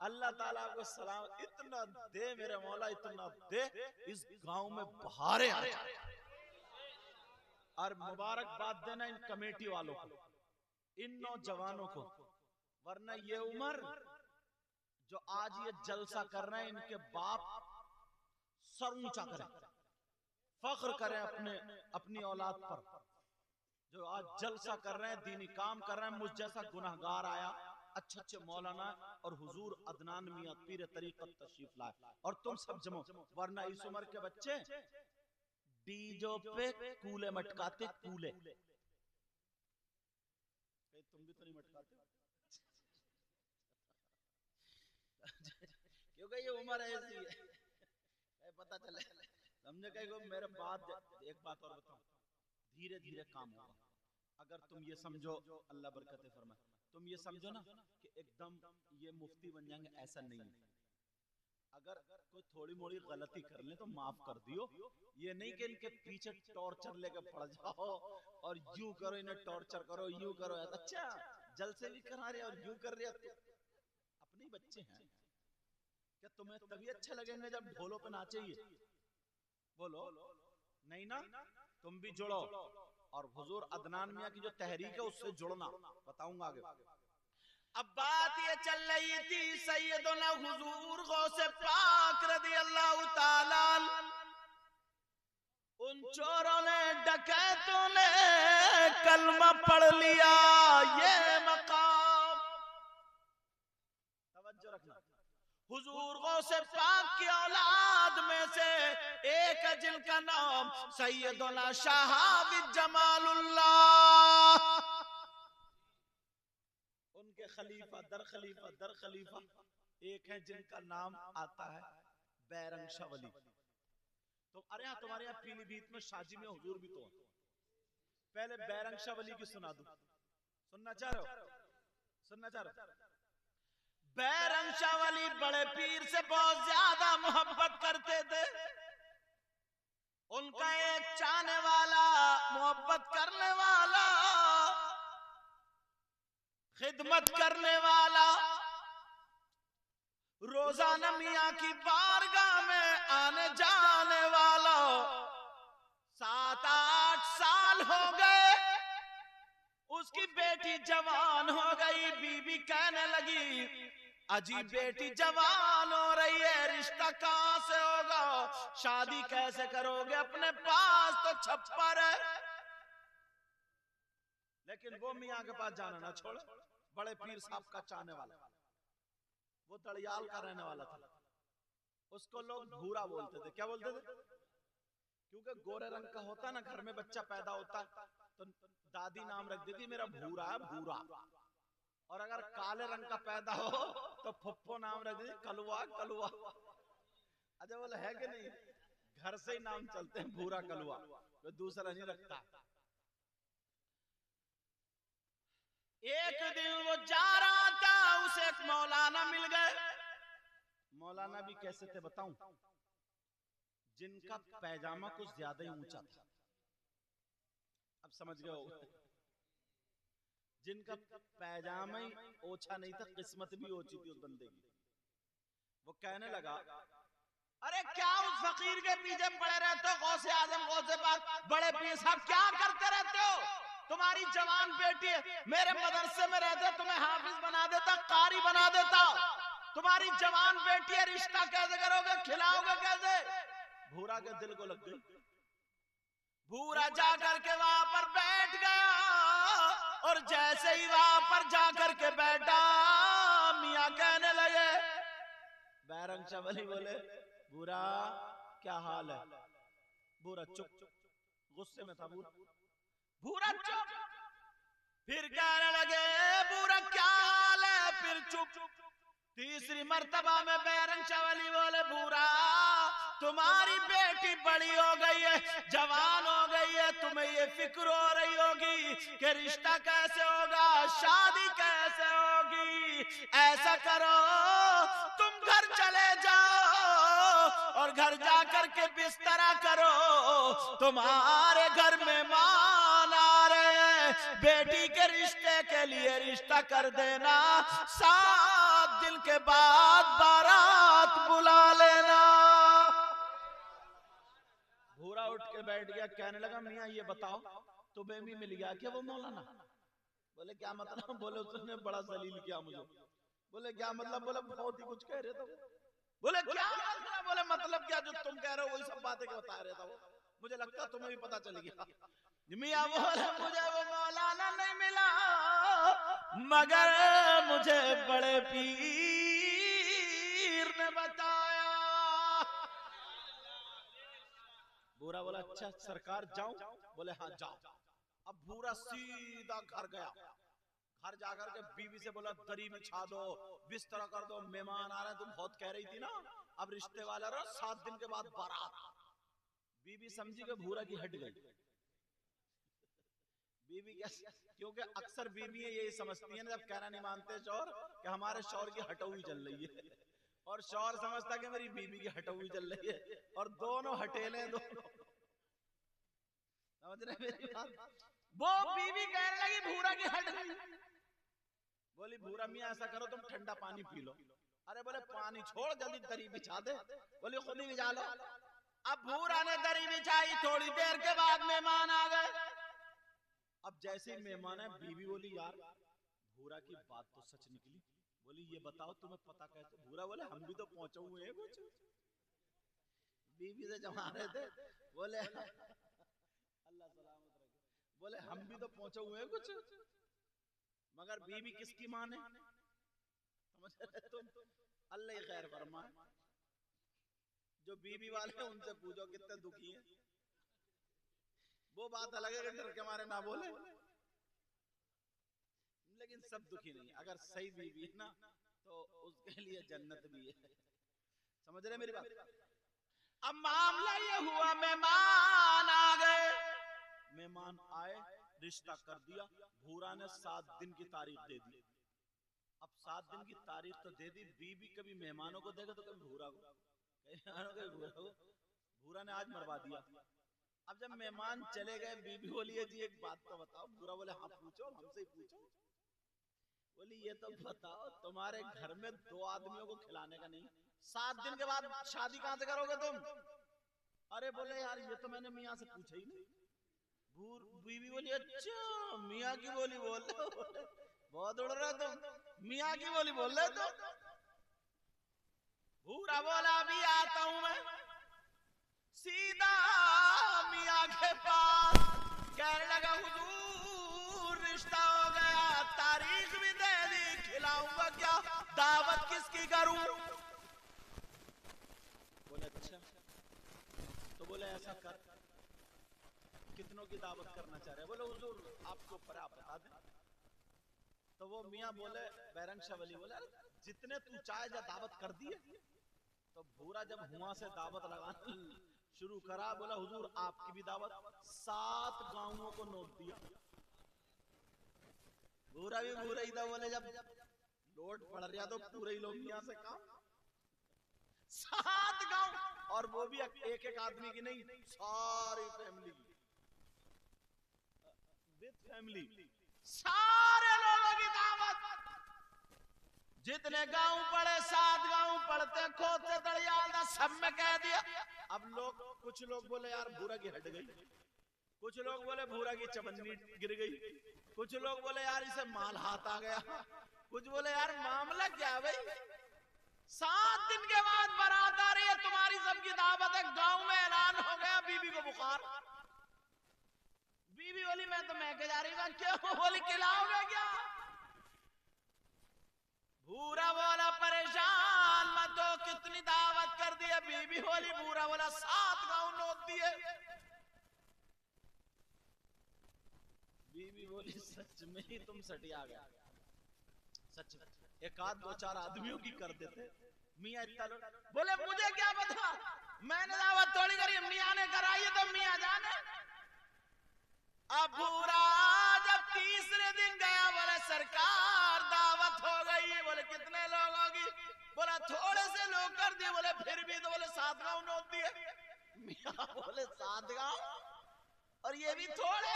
अल्लाह ताला को सलाम। इतना दे मेरे मौला, इतना दे, इस गांव में बहारे आ जाए। और मुबारकबाद देना इन कमेटी वालों को, इन नौजवानों को, वरना ये उम्र जो आज ये जलसा कर रहे हैं, इनके बाप सर ऊंचा करें, फख्र करें अपनी औलाद पर, जो आज जलसा कर रहे हैं, दीनी काम कर रहे हैं। मुझ जैसा गुनहगार आया, अच्छे अच्छे मौलाना और हुजूर अदनान मियां पीर तरीक़त तशरीफ लाए, और तुम सब जमो, वरना इस उम्र के बच्चे डीजो पे कूले मटकाते, कूले। तुम भी तो नहीं मटकाते क्योंकि ये उम्र ऐसी है, पता चले समझे। कहीं को मेरे बात, एक बात और बताऊं, धीरे धीरे काम होगा। अगर तुम ये समझो, अल्लाह बरकत फरमाए, तुम ये समझो ना कि एकदम ये मुफ्ती बन जाएंगे, ऐसा नहीं है। अगर कोई थोड़ी मोड़ी गलती कर ले तो माफ कर दियो। ये नहीं कि इनके पीछे टॉर्चर लेके पड़ जाओ और यूं करो, इन्हें टॉर्चर करो, यूं करो। अच्छा जलसे भी करा रहे और यूं कर रहे, अपने बच्चे हैं क्या? तुम्हें तभी अच्छा लगेंगे जब ढोलों पे नाचेंगे? बोलो नहीं ना। तुम भी जुड़ो और हुजूर अदनान मियां की जो तहरीक है उससे जुड़ना, बताऊंगा आगे। अब बात ये चल रही थी सैयदना हुजूर गौसे पाक रज़ियल्लाहु ताला, उन चोरों ने, डकैतों ने कलमा पढ़ लिया। ये मकाम तवज्जो रखना। हुजूर गौसे पाक की औलाद में से एक है जिनका नाम सैयदना शहाबिद जमालुल्लाह, उनके खलीफा दर खलीफा दर खलीफा एक है जिनका नाम आता है बैरंग शाह वली। तो अरे हाँ, तुम्हारे यहाँ पीलीभीत में शाजी में हुजूर भी तो है। पहले बैरंग शाह वली की सुना दूं, सुनना चाह रहे हो? सुनना चाह रहे हो? बैरंग शाह वली बड़े पीर से बहुत ज्यादा मोहब्बत करते थे। उनका एक चाहने वाला, मोहब्बत करने वाला, खिदमत करने वाला, रोजाना मियां की बारगाह में आने जाने वाला, 7-8 साल हो गए, उसकी बेटी जवान हो गई। बीबी कहने लगी, अजी बेटी जवान हो रही है, रिश्ता कहां से होगा, शादी कैसे करोगे, अपने पास तो छप्पर है। लेकिन वो मियां के पास जाना ना छोड़े, बड़े पीर साहब का चाहने वाला, वो दड़ियाल का रहने वाला था। उसको लोग भूरा बोलते थे। क्या बोलते थे? क्योंकि गोरे रंग का होता ना, घर में बच्चा पैदा होता तो दादी नाम रख देती मेरा भूरा है, भूरा। और अगर काले रंग का पैदा हो तो फुप्पो नाम रख देती कलुआ, कलुआ। अच्छा बोले है कि नहीं? घर से ही नाम चलते हैं भूरा कलुआ, तो दूसरा नहीं रखता। एक दिन वो जा रहा था, उसे एक मौलाना मिल गए। मौलाना भी कैसे थे बताऊं? जिनका पैजामा कुछ ज्यादा ही ऊंचा था। अब समझ गए हो? जिनका पैजामा ही ओछा नहीं था, किस्मत भी ओछी थी उस बंदे की। वो कहने लगा, अरे क्या उस फकीर के पीछे पड़े रहते हो, गौसे आजम, गौसे पाक, बड़े पीर साहब, क्या करते रहते हो? तुम्हारी जवान बेटी है, मेरे मदरसे में रहते, तुम्हें हाफिज बना देता, कारी बना देता। तुम्हारी जवान बेटी है, रिश्ता कैसे करोगे, खिलाओगे कैसे? भूरा के दिल को लग गई। भूरा जाकर के वहां पर बैठ गया, और जैसे ही वहां पर जाकर के बैठा, मियां कहने लगे, बैरंग शाह वली बोले, भूरा क्या हाल है? भूरा चुप, गुस्से में था भूरा। भूरा चुप। फिर कहने लगे, भूरा क्या हाल है? फिर चुप। तीसरी मर्तबा में बैरंग शाह वली बोले, भूरा तुम्हारी बेटी बड़ी हो गई है, जवान हो गई है, तुम्हें ये फिक्र हो रही होगी कि रिश्ता कैसे होगा, शादी कैसे होगी। ऐसा करो, तुम घर चले जाओ और घर जाकर के बिस्तरा करो, तुम्हारे घर में मान आ रहे हैं, बेटी के रिश्ते के लिए रिश्ता कर देना, 7 दिन के बाद बारात बुला लेना। भूरा उठ के बैठ गया, कहने लगा, मियां ये बताओ तुम्हें भी मिल गया क्या वो मौलाना? बोले क्या मतलब? बोले उसने बड़ा जलील किया मुझे। बोले क्या मतलब? बोले बहुत ही कुछ कह रहे थे। बोले क्या मतलब? बोले मतलब क्या, जो तुम कह रहे हो वही सब बातें बता रहे थे वो, मुझे लगता तुम्हें भी पता चल गया। मियां बोले, मुझे वो मौलाना नहीं मिला, मगर मुझे बड़े पीर ने बताया। भूरा बोला, अच्छा सरकार जाऊं? बोले हाँ जाओ। अब भूरा सीधा घर गया। घर जाकर के बीवी से बोला, दरी बिछा दो, बिस्तर कर दो, मेहमान आ रहे हैं, तुम बहुत कह रही थी ना, अब रिश्ते वाला रहो, 7 दिन के बाद बारात। बीवी समझी कि भूरा की हट गई। बीवी क्या, क्योंकि अक्सर बीवी यही समझती है ना, जब कहना नहीं मानते शौहर कि हमारे शौहर की हटौई चल रही है, और शौहर समझता कि मेरी बीवी की हटौई चल रही है, और दोनों हटेले दोनों। समझ रहे मेरी बात? वो बीवी कहने लगी भूरा की हट गई। बोली भूरा मियाँ ऐसा करो तुम ठंडा पानी पी लो। अरे बोले पानी छोड़, जल्दी दरी बिछा दे। बोली खुद ही बिछा लो। अब भूरा ने दरी बिछाई, थोड़ी देर के बाद मेहमान आ गए। अब जैसे ही मेहमान है, बीवी बोली यार भूरा की बात तो सच निकली। बोली ये बताओ तुम्हें पता कैसे? भूरा बोले हम भी तो पहुंचे हुए हैं कुछ। बीवी से जमा रहे थे, बोले अल्लाह सलामत रखे, बोले हम भी तो पहुंचे हुए हैं कुछ, मगर बीवी किसकी मान है? समझ रहे तुम? अल्लाह खैर फरमाए। जो बीवी वाले हैं उनसे पूछो कितने दुखी हैं। वो बात अलग है डर के मारे ना बोले, लेकिन सब दुखी नहीं। अगर सही बीवी है ना तो उसके लिए जन्नत भी है। समझ रहे मेरी बात? अब मामला ये हुआ, मेहमान आ गए। मेहमान आए, रिश्ता कर दिया। भूरा ने 7 दिन की तारीख दे दी। अब 7 दिन की तारीख तो दे दी, बीवी कभी मेहमानों को देगा तो कभी भूरा को, भूरा ने आज मरवा दिया। अब जब मेहमान चले गए, बीवी बोली जी एक बात तो बताओ। भूरा बोले हाँ पूछो, हमसे ही पूछो। बोली ये तो बताओ तुम्हारे घर में 2 आदमियों को खिलाने का नहीं, 7 दिन के बाद शादी कहां से करोगे तुम? अरे बोले यार ये तो मैंने मियाँ से पूछा ही नहीं। बीवी बोली अच्छा मियाँ की बोली बोल रहे हो, बहुत उड़ रहे तुम, मियाँ की बोली बोल रहे तुम। भूरा बोला अभी आता हूं मैं। सीधा मियाँ के पास कहने लगा हुजूर रिश्ता हो गया, तारीख भी दे दी, खिलाऊंगा क्या, दावत किसकी करूं? बोले अच्छा। तो बोले ऐसा कर, कितनों की दावत करना चाह रहे? बोले हुजूर आपको ऊपर आप बता दें। तो वो मियाँ बोले बैरंग शाह वली बोले जितने तू चाहे जा दावत कर दिए। तो भूरा जब हुआ से दावत लगाना शुरू करा, बोला हुजूर आपकी भी दावत। 7 गांवों को नोट दिया। भूरा भी भूरा ही था, बोले जब लोट पड़ रहा तो पूरे ही लोग यहाँ से काम। 7 गांव, और वो भी एक एक आदमी की नहीं, सारी फैमिली, विद फैमिली, सारे लोगों की दावत। जितने गांव पड़े, 7 गांव पड़ते, खोदते तड़ियाल सब में कह दिया। अब लोग, कुछ लोग बोले यार भूरा की हट गई, कुछ लोग बोले भूरा की चमन्नी गिर गई, कुछ लोग बोले यार इसे माल हाथ आ गया, कुछ बोले यार मामला क्या है भाई। 7 दिन के बाद बारात आ रही है, तुम्हारी सबकी दावत है, गांव में ऐलान हो गया बीवी को बुखार। बीवी बोली मैं तो महके जा रही हूँ। क्यों? बोली खिलाओगे क्या? भूरा बोला परेशान मत हो, कितनी दावत कर दी है? बीवी बोली, भूरा बोला 7 गांव नोट दिए। बीवी बोली सच में ही तुम सटिया गया, सच में 1-2-4 आदमियों की कर देते। मियाँ इतना बोले मुझे क्या पता, मैंने दावत थोड़ी करी, मियाँ ने कराई है तो मियाँ जाने। अब भूरा जब तीसरे दिन गया, बोले सरकार दावत हो गई। बोले कितने लोगों की? बोला थोड़े से लोग कर दिए। बोले फिर भी? तो बोले 7 गांव नोट दिए। मियाँ बोले 7 गांव और ये भी थोड़े?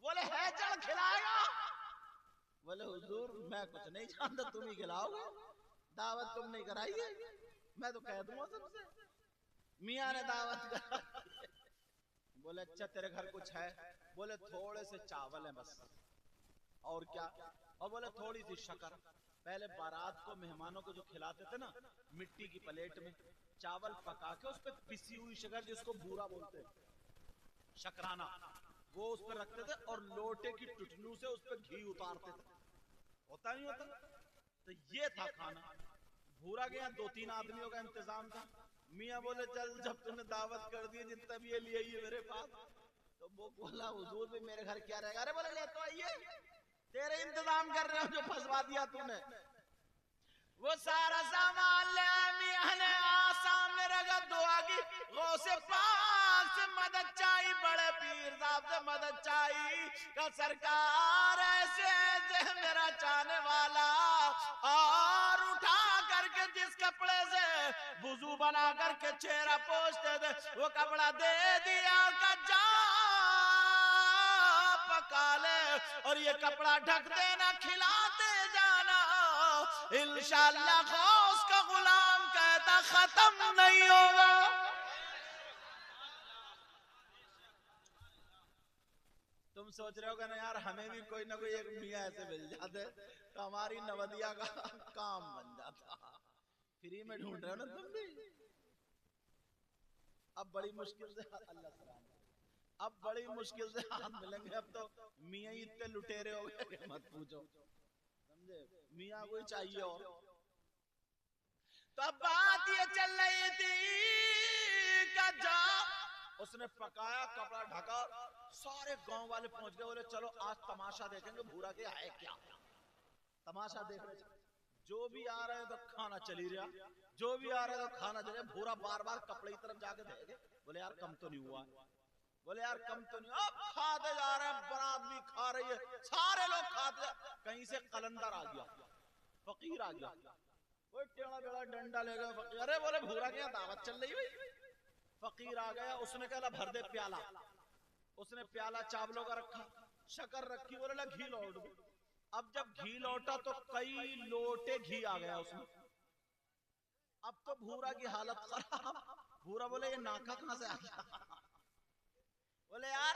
बोले है चढ़ खिलाएगा? बोले हुजूर मैं कुछ नहीं जानता, तुम ही खिलाओगे, दावत तुम नहीं कराई है, मैं तो कह दूंगा सबसे। मियाँ ने दावत कराई। बोले अच्छा तेरे घर कुछ है? बोले थोड़े से चावल है बस, और क्या? और बोले थोड़ी सी शक्कर। पहले बारात को मेहमानों को जो खिलाते थे ना, मिट्टी की प्लेट में चावल पका के उस पर पिसी हुई शक्कर, जिसको बूरा बोलते हैं, शकराना, वो उस पर रखते थे और लोटे की टुटनू से उस पर घी उतारते थे। होता नहीं होता? तो ये था खाना। भूरा के यहाँ 2-3 आदमियों का इंतजाम था। मियाँ बोले चल जब तूने दावत कर दी, जितना भी ये लिए ही मेरे पास। तो वो बोला हुजूर भी मेरे घर क्या रहेगा? अरे बोले ले तो आइए, तेरे इंतजाम कर रहे हो जो फंसवा दिया तूने। वो सारा सामान ले मियाँ ने सामने रखा, दुआ की, गौसे पाक से मदद चाहिए, बड़े पीर साहब से मदद चाहिए का सरकार ऐसे ऐसे मेरा चाहने वाला, और उठा करके जिस कपड़े से वुजू बना करके चेहरा पोंछते थे वो कपड़ा दे दिया, का जा पका ले और ये कपड़ा ढक देना, खिलाते जाना, इंशाअल्लाह गौस का गुलाम कहता खत्म नहीं होगा। तुम सोच रहे होगा ना यार हमें भी कोई ना कोई एक मियाँ ऐसे मिल जाते तो हमारी नवदिया का काम बन जाता। फ्री में ढूंढ रहे हो ना तुम भी। अब बड़ी मुश्किल से अल्लाह सलाम, अब बड़ी मुश्किल से हाथ मिलेंगे। अब तो मियाँ इतने लुटेरे हो गए मत पूछो, समझे, मियाँ कोई चाहिए और। तो अब बात ये चल रही थी का जा उसने पकाया, कपड़ा ढका, सारे गांव वाले पहुंच गए, बोले चलो आज तमाशा देखेंगे भूरा के है क्या। तमाशा देख रहे, जो भी आ रहे तो खाना चली रहा, जो भी आ रहे तो खाना चले। भूरा बार बार कपड़े की तरफ जाके देखे, बोले यार कम तो नहीं हुआ, बोले यार कम तो नहीं, अब खाते जा रहे हैं, बारात भी खा रही है, सारे लोग खाते। कहीं से कलंदर आ गया, फकीर आ गया, कोई टेढ़ा बेड़ा डंडा ले गया फकीर, अरे बोले भूरा के यहाँ दावत चल रही हुई। फकीर आ गया, उसने कहा भर दे प्याला, उसने प्याला चावलों का रखा, शक्कर रखी, बोले ला घी लौट दो। अब जब घी लौटा तो कई लोटे घी आ गया उसमें। अब तो भूरा की हालत खराब। भूरा बोले ये नाका कहां से आ गया, बोले यार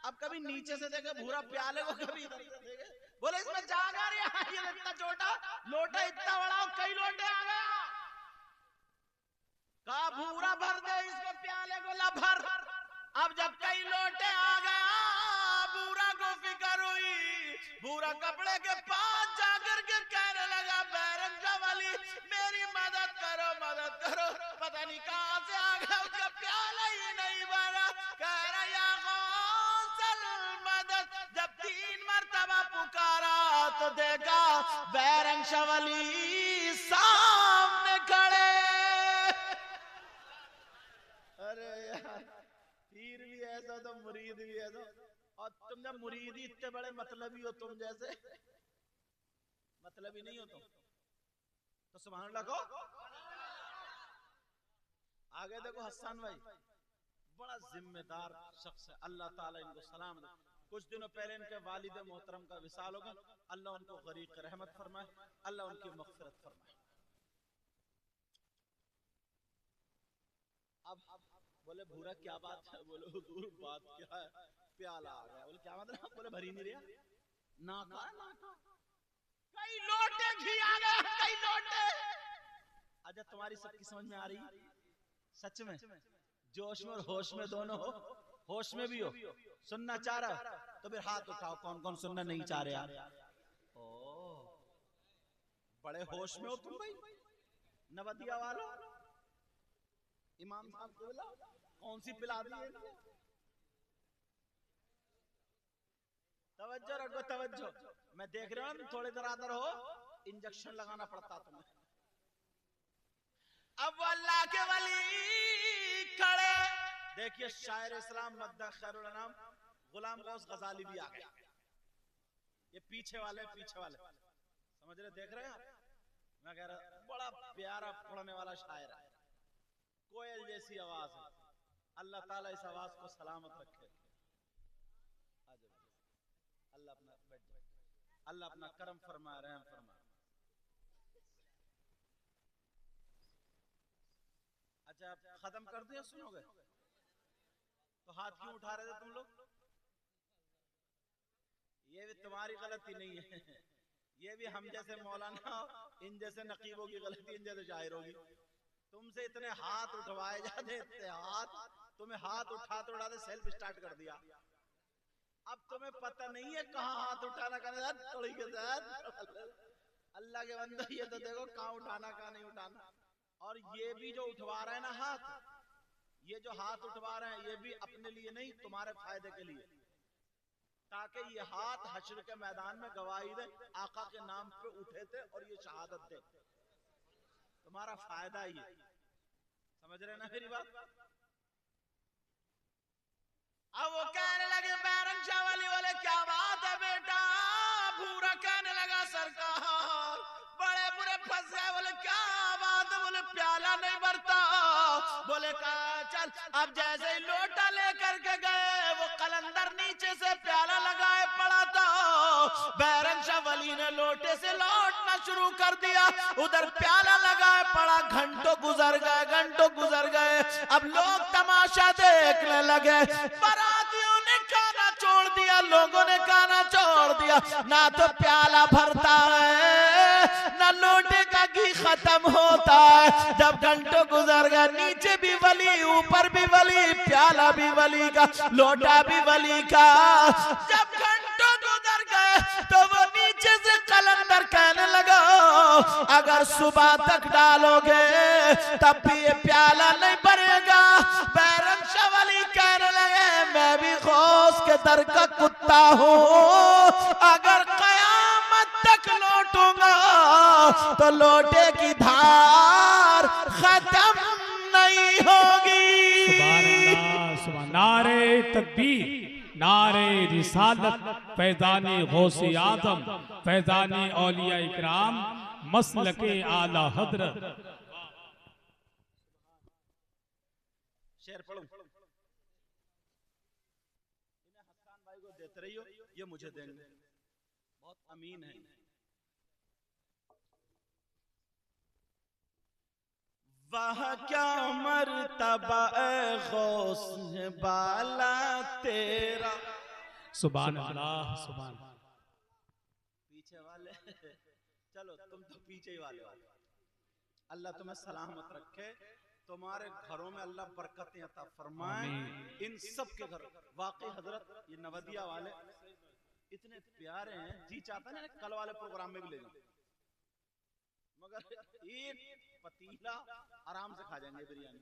अब कभी नीचे से देखे भूरा प्याले को, कभी इधर से देखे, बोले इसमें जागा रहा, ये इतना छोटा लोटा इतना बड़ा, कई लोटे आ गया। कहा भूरा भर दे इसको प्याले को, ला भर। अब जब कई लोटे आ गया, भूरा को फिक्र हुई, भूरा कपड़े के पास जाकर के कहने लगा बैरंगा वाली मेरी मदद करो, मदद करो। पता नहीं कहां से आ गया, उसका प्याला ही नहीं भरा। कह रहा या गौसल मदद। जब 3 मरतबा पुकारा तो देखा बैरंग शवली सामने खड़े। अरे यार पीर भी ऐसा तो मुरीद भी ऐसा, और तुम जब मुरीद ही इतने बड़े मतलबी हो, तुम जैसे मतलबी नहीं हो तुम तो सुभान अल्लाह को। आगे देखो हसन भाई बड़ा जिम्मेदार शख्स है, अल्लाह ताला इनको सलाम दे। कुछ दिनों पहले इनके वालिद मोहतरम का विसाल होगा, अल्लाह उनको गरीक रहमत फरमाए, अल्लाह उनकी मग़फ़िरत फरमाए। अब बोले भूरा क्या बात है, बोले हुजूर बात क्या है, प्याला आ गया। बोले क्या मतलब, बोले भरी नहीं रहा, नाका नाका, कई लोटे घी आ गए, कई लोटे। अच्छा तुम्हारी सबकी समझ में आ रही, सच में जोश में और होश में दोनों हो, होश में भी हो, सुनना चाह रहा तो फिर हाथ उठाओ, कौन कौन सुनना नहीं चाह रहे यार। ओ बड़े होश में हो तुम भाई, नवदिया वालों, इमाम साहब को बोला कौन सी पिला दी है। तवज्जो रखो तवज्जो, मैं देख रहा हूं थोड़ी देर अंदर हो, इंजेक्शन लगाना पड़ता तुम्हें। अब वो अल्लाह के वली खड़े, देखिए शायर इस्लाम मद्दा खैरुल अनाम गुलाम गौस गजाली भी आ गया। ये पीछे वाले समझ रहे, देख रहे हैं आप, मैं कह रहा बड़ा प्यारा पढ़ने वाला शायर है, कोयल जैसी आवाज है, अल्लाह ताला इस आवाज को सलामत रखे। अल्लाह अपना बैठ जाए, अल्लाह अपना करम फरमाए, रहम फरमाए। अच्छा आप खत्म कर दिया, सुनोगे तो हाथ क्यों उठा रहे थे तुम लोग? ये भी तुम्हारी गलती नहीं है, ये भी हम जैसे मौलाना इन जैसे नकीबों की गलती, इन जैसे शायरों की। तुमसे इतने हाथ उठवाए जाते, तुम्हें हाथ उठाते उठाते सेल्फ स्टार्ट कर दिया। अब तुम्हें पता नहीं है कहाँ हाथ उठाना, करना थोड़ी के साथ। अल्लाह के बंदे ये तो देखो कहाँ उठाना कहाँ नहीं उठाना। और ये भी जो उठवा रहे हैं ना हाथ, ये जो हाथ उठवा रहे हैं ये भी अपने लिए नहीं, तुम्हारे फायदे के लिए, ताकि ये हाथ हश्र के मैदान में गवाही दे, आका के नाम पे उठे थे और ये शहादत दे, तुम्हारा फायदा ही है। समझ रहे ना मेरी बात? अब वो कहने लगे बैरंग शाह वाली वाले, क्या बात है बेटा? भूरा कहने लगा सरकार बड़े बुरे फंस गए। बोले क्या बात है? बोले प्याला नहीं भरता। बोले कहा चल। अब जैसे ही लोटा लेकर के गए, वो कलंदर नीचे से प्याला लगाए पड़ा था। बैरंग शाह वली ने लोटे से लौटना शुरू कर दिया, उधर प्याला लगाए पड़ा। घंटों गुजर गए, घंटों गुजर गए। अब लोग तमाशा देखने लगे। बारातियों ने खाना छोड़ दिया, लोगों ने खाना छोड़ दिया। ना तो प्याला भरता है, ना लोटे का घी खत्म होता है। जब घंटों गुजर गए, नीचे भी वली, ऊपर भी वली, प्याला भी वली का, लोटा भी वली का। जब घंटों गुजर गए तो वो नीचे से कलंदर कहने लगा, अगर सुबह तक डालोगे तब भी ये प्याला नहीं भरेगा। बैरंग शाह वली कहने लगे, मैं भी गौस के दर का कुत्ता हूँ, अगर कयामत तक लौटूंगा तो लोटे की धार खत्म नहीं होगी। सुभान अल्लाह, सुभान। नारे तकबीर, नारे रिसालत, फैज़ाने गौसे आज़म, फैज़ाने औलिया इकराम, मसलके आला हजरत। शेर पढ़ूं? इन्हें हसन भाई को देते रहियो, ये मुझे देंगे, बहुत अमीन है। वह क्या मर्तबा गौस बाला तेरा। सुभान अल्लाह, सुभान। पीछे वाले चलो, तुम तो पीछे ही वाले हो। अल्लाह तुम्हें सलामत रखे, तुम्हारे घरों में अल्लाह बरकतें अता फरमाए, इन सब के घर। वाकई हजरत ये नवदिया वाले इतने प्यारे हैं, जी चाहता है कल वाले प्रोग्राम में भी ले जाऊं, मगर एक पतीला आराम से खा जाएंगे बिरयानी।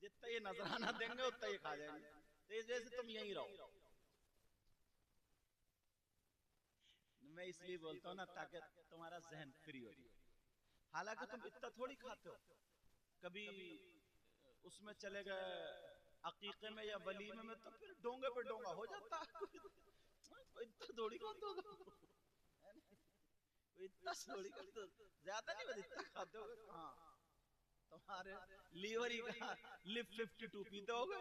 जितना ये नजराना देंगे उतना ये खा जाएंगे। तो इस वजह से तुम यहीं रहो। मैं इसलिए बोलता हूँ ना, ताकि तुम्हारा जहन फ्री हो। हालांकि तुम इतना थोड़ी खाते हो, कभी उसमें चले गए अकीके में या वलीमे में, तो फिर डोंगे पे डोंगा हो जाता है। इतना थोड़ी खाते हो, इतना थोड़ी खाते हो, ज्यादा नहीं, बस इतना खाते हो। हाँ, तुम्हारे लीवर ही का लिप 52 पीते हो गए।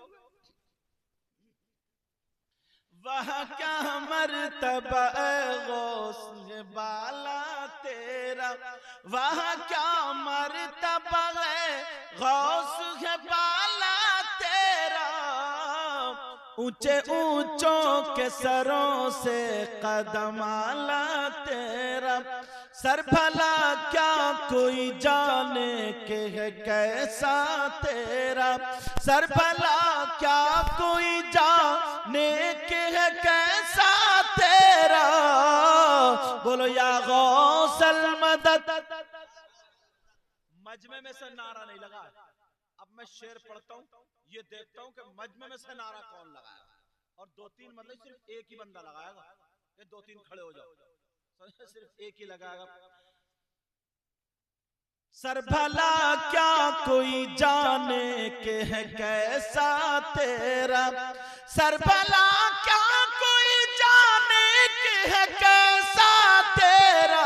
वह क्या मर्तबा गौस बाला तेरा, वह क्या मर्तबा गौस बाला तेरा। ऊंचे ऊंचों के सरों से कदम आला तेरा। सर भला क्या कोई जाने के है कैसा तेरा। सर भला क्या कोई जाने के है कैसा तेरा। बोलो या गौसल मदद। मजमे में से नारा नहीं लगा। अब मैं शेर पढ़ता हूँ, ये देखता हूँ कि मजमे में से नारा कौन लगाएगा। और 2-3 मतलब सिर्फ एक ही बंदा लगाएगा। ये 2-3 खड़े हो जाओ, सिर्फ एक ही लगाएगा। सर भला क्या कोई जाने के है कैसा तेरा। सर भला क्या कोई जाने के है कैसा तेरा।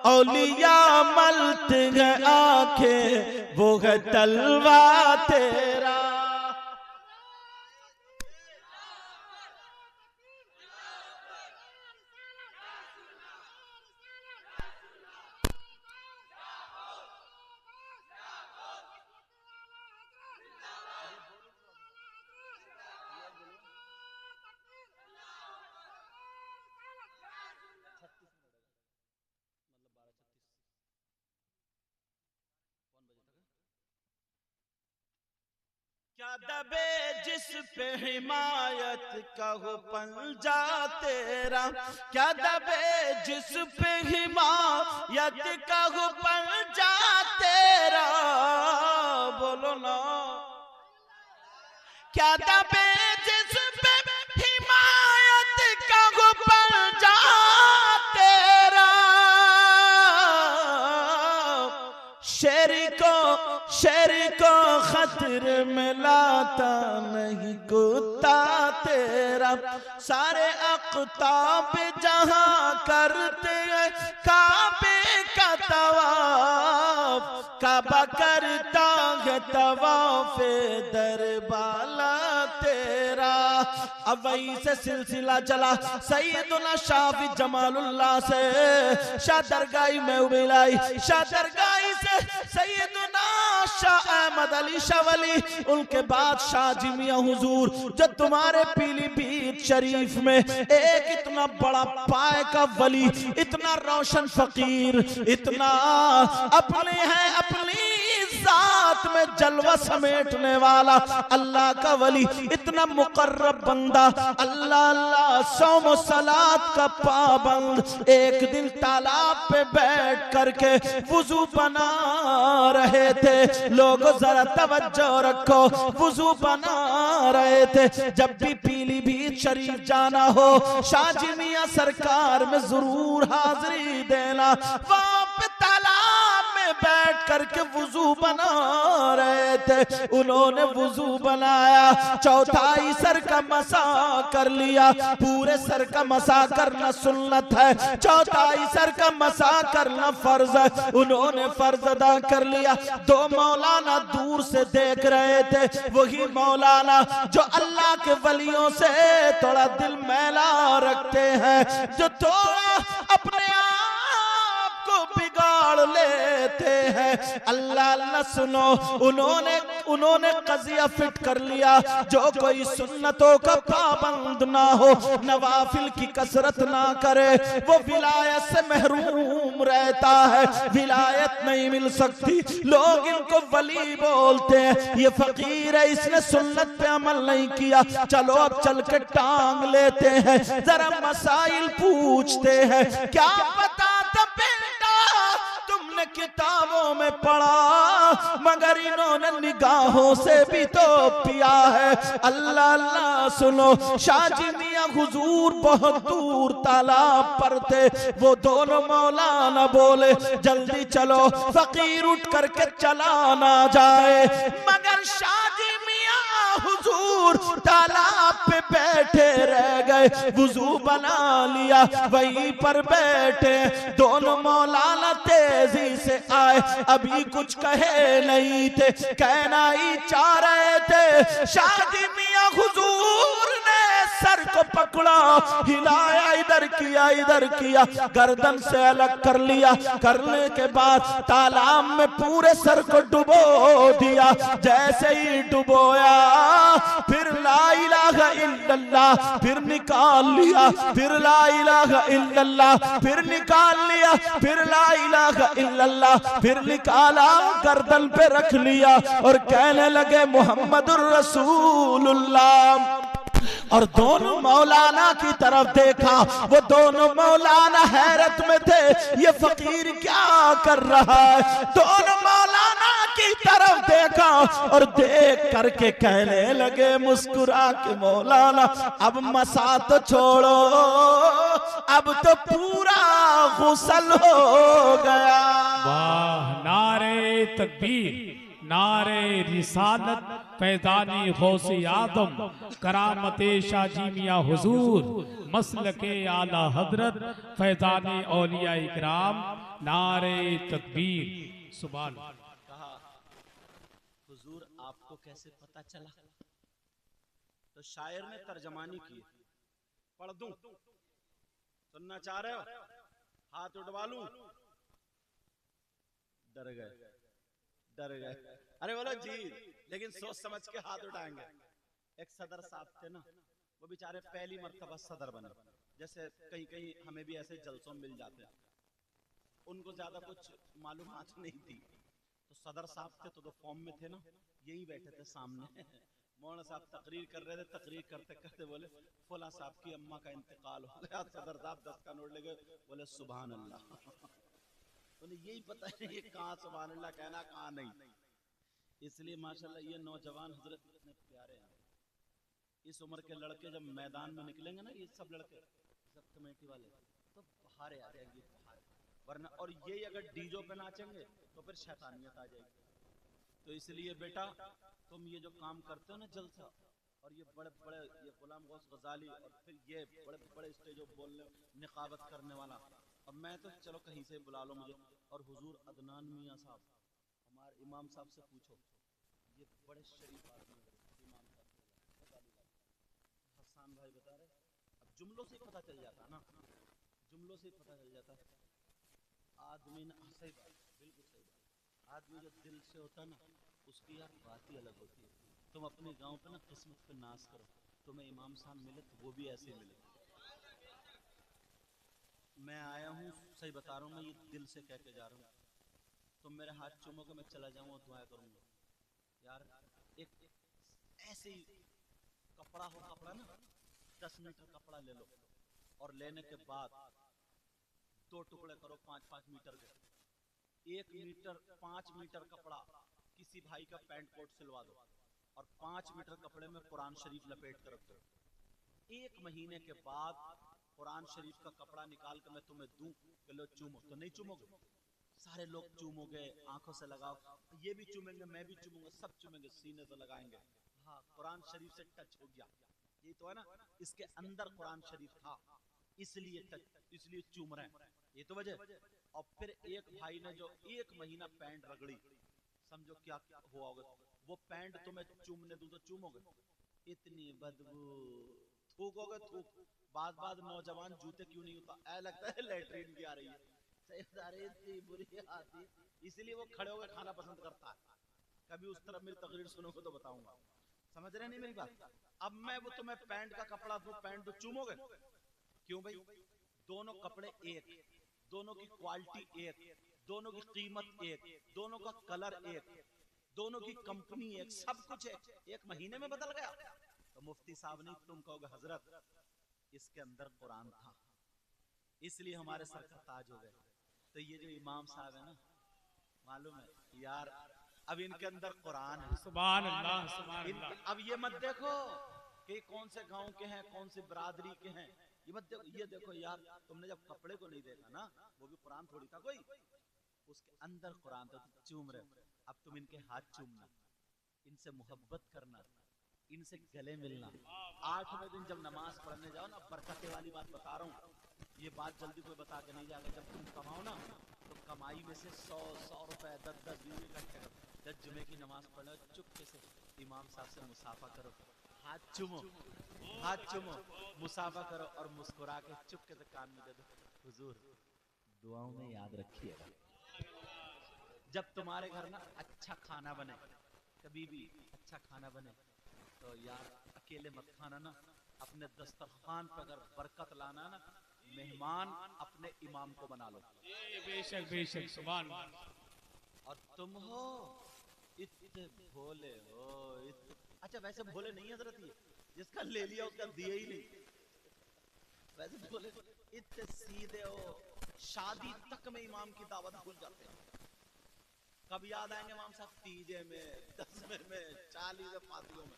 औलिया मलत है आंखें, वो है तलवा तेरा। क्या दबे जिस पे हिमायत का हो पंजा तेरा। क्या दबे जिस पे हिमायत का हो पंजा तेरा। बोलो ना। क्या दबे जिस पे हिमायत का हो पंजा तेरा। शेर को खतरे में लाता नहीं कुत्ता तेरा। सारे अक़ताब जहां करते हैं काबे का तवाफ, काबा करता है तवाफ़े दरबाला तेरा। अब वहीं से सिलसिला चला सैयदुना शाफी जमालुल्लाह से शाह दरगाही में उबिलाई, शाह दरगाही से सैयदुना शाह अहमद अली शाह वली, उनके बाद शाह जी मियां हुजूर, जो तुम्हारे पीलीभीत शरीफ में एक इतना बड़ा पाए का वली, इतना रोशन फकीर, इतना अपने हैं अपनी जात में जलवा समेटने वाला अल्लाह का वली, इतना मुकर्रब बंदा, अल्लाह अल्लाह सौम सलात का पाबंद, एक दिन तालाब पे बैठ करके वुजू बना रहे थे। लोगों जरा तवज्जो रखो, वुजू बना रहे थे। जब भी पीलीभीत शरीफ जाना हो शाहजी मियां सरकार में जरूर हाजिरी देना। वहां पे तालाब में बैठ करके वुजू बना रहे थे। उन्होंने वुजू बनाया, चौथाई सर का मसा कर लिया। पूरे सर का मसा करना सुन्नत है, चौथाई सर का मसा करना फर्ज है। उन्होंने फर्ज अदा कर लिया। दो मौलाना दूर से देख रहे थे, वही मौलाना जो अल्लाह के वलियों से थोड़ा दिल मैला रखते हैं, जो थोड़ा अपने आप को बिगाड़ लेते हैं। अल्लाह अल्लाह सुनो, उन्होंने कज़िया फिट कर लिया, जो कोई सुन्नतों का पाबंद ना हो, नवाफिल की कसरत ना करे, वो विलायत से महरूम रहता है, विलायत नहीं मिल सकती। लोग इनको वली बोलते हैं, ये फकीर है, इसने सुन्नत पे अमल नहीं किया। चलो अब चल के टांग लेते हैं, जरा मसाइल पूछते हैं। क्या पता था बेटा तुमने किताबों में पढ़ा, मगर इन्होंने निगाहों से भी तो पिया है। अल्लाह अल्लाह सुनो, शाहजी मियां हुजूर बहुत दूर तालाब पर थे। वो दोनों मौलाना बोले जल्दी चलो, फकीर उठ करके चला ना जाए। मगर शाहजी मियां हुजूर तालाब पे बैठे रह गए, वुजू बना लिया, वहीं पर बैठे। दोनों मौलाना तेजी से आए, अभी कुछ कहे नहीं थे, कहना ही चाह रहे थे। शाहजी मियां हुजूर ने सर को पकड़ा, हिलाया, इधर किया, गर्दन से अलग कर लिया। करने के बाद तालाब में पूरे सर को डुबो दिया। जैसे ही डुबोया, फिर ला इलाहा इल्लल्लाह, फिर निकाल लिया, फिर ला इलाहा इल्लल्लाह, फिर निकाल लिया, फिर ला इलाहा इल्लल्लाह, फिर निकाला, गर्दन पे रख लिया और कहने लगे मुहम्मदुर रसूलुल्लाह। और दोनों मौलाना की तरफ देखा, वो दोनों मौलाना हैरत में थे, ये फकीर क्या कर रहा है। दोनों मौलाना की तरफ देखा और देख करके कहने लगे मुस्कुरा के, मौलाना अब मसा तो छोड़ो, अब तो पूरा गुस्ल हो गया। वाह, नारे तकबीर, नारे रिसालत, फैज़ानी गौसे आदम, करामते शाहजी मियां हुजूर, मसलके आला हजरत, फैज़ानी औलिया इकराम, नारे तकबीर। सुभान। कहा हुजूर आपको कैसे पता चला? तो शायर ने तर्जमानी की, पढ़ दूं? सुनना चाह रहे हो? हाथ उठवा लूं? डर गए। अरे बोलो जी, लेकिन सोच समझ के हाथ उठाएंगे। एक सदर साहब थे ना, वो बेचारे पहली मर्तबा सदर बने। जैसे कहीं हमें भी ऐसे जलसों मिल जाते हैं, उनको ज्यादा कुछ मालूमात नहीं थी। तो सदर साहब थे तो फॉर्म में थे ना, यही बैठे थे सामने। मौलाना साहब तकरीर कर रहे थे, तकरीर करते करते बोले फला साहब की अम्मा का इंतकाल हो गया। सदर साहब 10 का नोट लेके बोले सुभान अल्लाह। उन्हें यही पता नहीं ये कहाँ सुभान अल्लाह कहना, कहाँ नहीं। इसलिए माशाल्लाह ये नौजवान हजरत इतने प्यारे हैं। इस उम्र के लड़के जब मैदान में निकलेंगे ना, ये सब लड़के सब कमेटी वाले, तो बहारे आ जाएंगे, वरना और ये अगर डीजो पे नाचेंगे तो फिर शैतानियत आ जाएगी। तो इसलिए बेटा तुम ये जो काम करते हो ना जलसा, और ये बड़े बड़े ये गुलाम गौस गजाली और फिर ये बड़े बड़े स्टेजों बोलने निकाबत करने वाला, और मैं तो चलो कहीं से बुला लो मुझे, और हुजूर अदनान मियाँ साहब हमारे इमाम साहब से पूछो, ये बड़े शरीफ आदमी इमाम साहब हसन भाई बता रहे, अब जुमलों से पता चल जाता ना, जुमलों से पता चल जाता आदमी ना, सही बात, बिल्कुल सही बात, आदमी जो दिल से होता ना उसकी यार बात ही अलग होती है। तुम अपने गांव पे ना किस्मत पे नाज करो, तुम्हें इमाम साहब मिले तो वो भी ऐसे मिले। मैं आया हूँ सही बता रहा हूँ, मैं ये दिल से कह के जा रहा हूँ, तुम मेरे हाथ चूमोगे मैं चला जाऊंगा दुआ करूंगा यार। एक ऐसे कपड़ा हो, कपड़ा ना 10 मीटर कपड़ा ले लो, और लेने के बाद 2 टुकड़े करो 5-5 मीटर के, 1 मीटर 5 मीटर कपड़ा किसी भाई का पैंट कोट सिलवा दो, और 5 मीटर कपड़े में कुरान शरीफ लपेट कर रख दो। 1 महीने के बाद कुरान शरीफ का कपड़ा निकाल कर मैं तुम्हें दूं कि लो चूमो, तो नहीं चूमोगे? सारे लोग चूमोगे, आंखों से लगाओ, ये भी चूमेंगे, मैं भी चूमूंगा, सब चूमेंगे, सीने से लगाएंगे। हाँ, कुरान शरीफ से टच हो गया, ये तो है ना, इसके अंदर कुरान शरीफ था इसलिए टच, इसलिए चूम रहे हैं, ये तो वजह। और फिर एक भाई ने जो 1 महीना पैंट रगड़ी, समझो क्या हुआ होगा, वो पैंट तुम्हें चूमने दूं तो चूमोगे? इतनी बदबू, थूकोगे थूक, बाद नौजवान जूते क्यों नहीं होता, ऐ लगता है लेटरिन की आ रही है, इतनी बुरी आती, इसलिए वो खड़े होकर खाना पसंद करता है। कभी उस तरफ मेरी तकरीर सुनोगे तो बताऊंगा, समझ रहे नहीं मेरी बात? अब मैं वो तुम्हें पैंट का कपड़ा दूं, पैंट तो चूमोगे? क्यों भाई? दोनों कपड़े एक, दोनों की क्वालिटी एक, दोनों की कीमत एक, दोनों का कलर एक, दोनों की कंपनी एक, सब कुछ एक महीने में बदल गया। तो मुफ्ती साहब ने, तुम कहोगे हजरत इसके अंदर कुरान था इसलिए हमारे सर का ताज हो गए। तो ये जो इमाम साहब है ना, मालूम है यार, अब इनके अंदर कुरान है, सुभान अल्लाह, सुभान अल्लाह। अब ये मत देखो कि कौन से गांव के हैं, कौन सी बिरादरी के हैं, ये मत देखो, ये देखो यार, तुमने जब कपड़े को नहीं देखा ना, वो भी कुरान थोड़ी था कोई, उसके अंदर कुरान था, तो चूम रहे। अब तुम इनके हाथ चूमना, इनसे मोहब्बत करना, इनसे गले मिलना। 8वें दिन जब नमाज पढ़ने जाओ ना, बरकते वाली बात बता रहा हूँ, ये बात जल्दी कोई बता के नहीं जाएगा। जब तुम कमाओ ना, तो कमाई में से 100 रुपए 10-10 20 इकट्ठे करो, जब जुमे की नमाज पढ़ो चुपके से इमाम साहब से मुसाफा करो, हाथ चूमो, हाथ चूमो, मुसाफा करो, और मुस्कुरा के चुपके से कान में दे दो, हुजूर दुआओं में याद रखिएगा। जब तुम्हारे घर ना अच्छा खाना बने, कभी भी अच्छा खाना बने, तो यार अकेले मत खाना ना, अपने दस्तरखान पर अगर बरकत लाना ना, मेहमान अपने इमाम को बना लो। बेशक बेशक, सुभान। और तुम हो इतने भोले हो, अच्छा वैसे भोले नहीं हजरत, ये जिसका ले लिया उसका दिए ही नहीं, वैसे भोले इतने सीधे हो, शादी तक में इमाम की दावत भूल जाते हैं। कब याद आएंगे इमाम साहब? तीजे में, 10वें में, 40 पातियों में,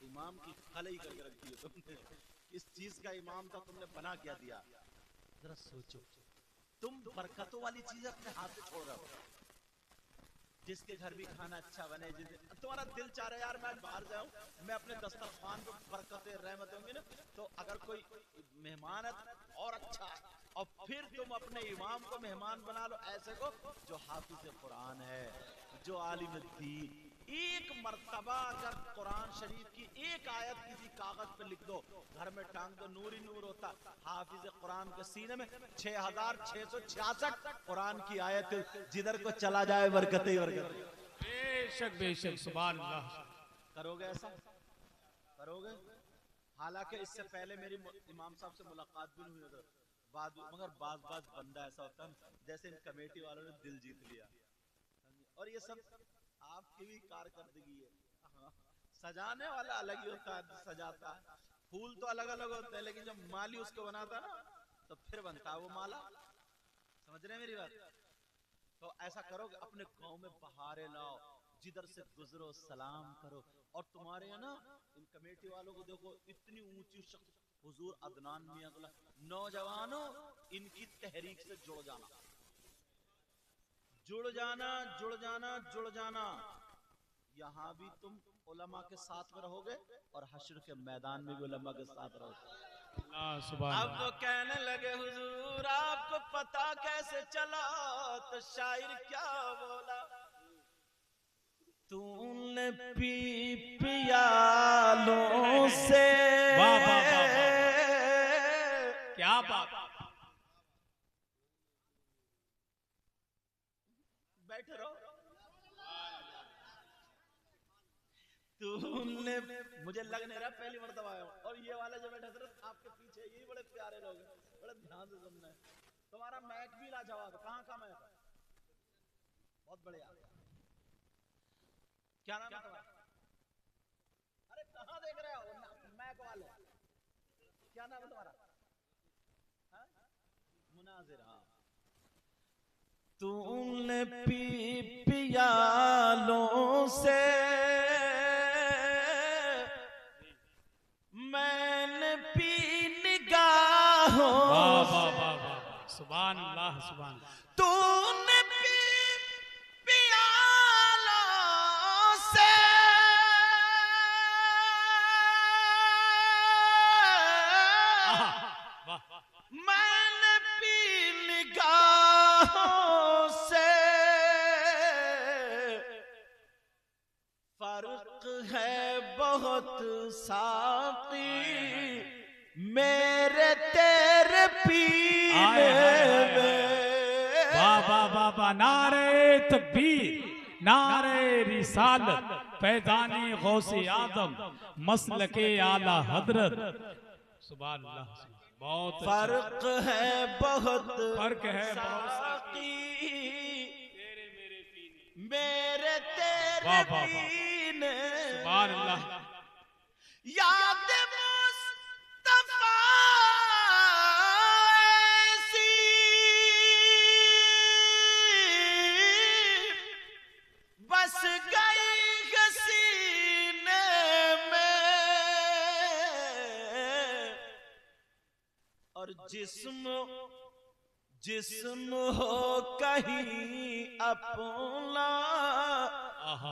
इमाम की खलई करके रखी है तुमने, इस चीज का इमाम था तुमने बना क्या दिया? जरा सोचो, तुम बरकतों वाली चीजें अपने हाथ से छोड़ रहे हो। जिसके घर भी खाना अच्छा बने, जिसके तुम्हारा दिल चाह रहा है यार मैं बाहर जाऊं, मैं अपने दस्तरखान पर बरकतें रहमत होंगी ना, तो अगर कोई मेहमान है और अच्छा है, और फिर तुम अपने इमाम को मेहमान बना लो ऐसे को जो हाफिज कुरान है, जो आलिम दीन। एक मर्तबा अगर कुरान शरीफ की एक आयत किसी कागज पे लिख दो, घर में टांग दो, नूर ही नूर होता। हाफिज कुरान के सीने में 6666 कुरान की आयत, जिधर को चला जाए बरकत ही बरकत। बेशक बेशक, सुभान अल्लाह। करोगे ऐसा? करोगे? हालांकि इससे पहले मेरी इमाम साहब से मुलाकात भी नहीं हुई उधर, मगर बाज बंदा ऐसा होता है जैसे इन कमेटी वालों ने दिल जीत लिया, और ये सब आपकी भी कारकर्दगी है। हाँ, सजाने वाला अलग ही होता है, सजाता है, फूल तो अलग अलग होते हैं, लेकिन जब माली उसको बनाता है ना, तो फिर बनता है वो माला। समझ रहे हैं मेरी बात? तो ऐसा करोगे, अपने गांव में बहारे लाओ, जिधर से गुजरो सलाम करो। और तुम्हारे यहाँ ना इन कमेटी वालों को देखो, इतनी ऊंची शख्स हुजूर अदनान मियां, नौजवानों इनकी तहरीक से जुड़ जाना, जुड़ जाना, जुड़ जाना, जुड़ जाना। यहाँ भी तुम उलमा के साथ में रहोगे और हश्र के मैदान में भी उलमा के साथ रहोगे। अब वो कहने लगे हुजूर आपको पता कैसे चला? तो शायर क्या बोला? तूने पी पियालों से क्या बात। बैठे रहो। तूने, मुझे लग नहीं रहा पहली मर्तबा आया और ये वाले जो बैठे थे आपके पीछे, ये बड़े प्यारे लोग हैं, बड़े ध्यान से सुनना है। तुम्हारा मैक भी लाजवाब है। कहाँ का मैक? बहुत बढ़िया। क्या नाम है तुम्हारा? अरे कहाँ देख रहे हो मैक वाले? क्या नाम है तुम्हारा? मुनाजिर। हाँ। तूने पी पियालों से मैंने पी निगाहों। वाह वाह वाह वाह, सुभान अल्लाह सुभान। तूने पी पियालों से मैंने पी निगाहों से। फर्क है बहुत साकी मेरे तेरे पीने में। वाह वाह वाह वाह, नारे तकबीर, नारे रिसालत, फैज़ाने गौसे आदम, मसलके आला हजरत। सुभान अल्लाह। बहुत फर्क है बहुत, फर्क है साकी मेरे तेरे वाह वाह वाह, पीने। सुभान अल्लाह। याद मुस्तफा ऐसी बस गई सीने में और जिस्म हो कहीं अपना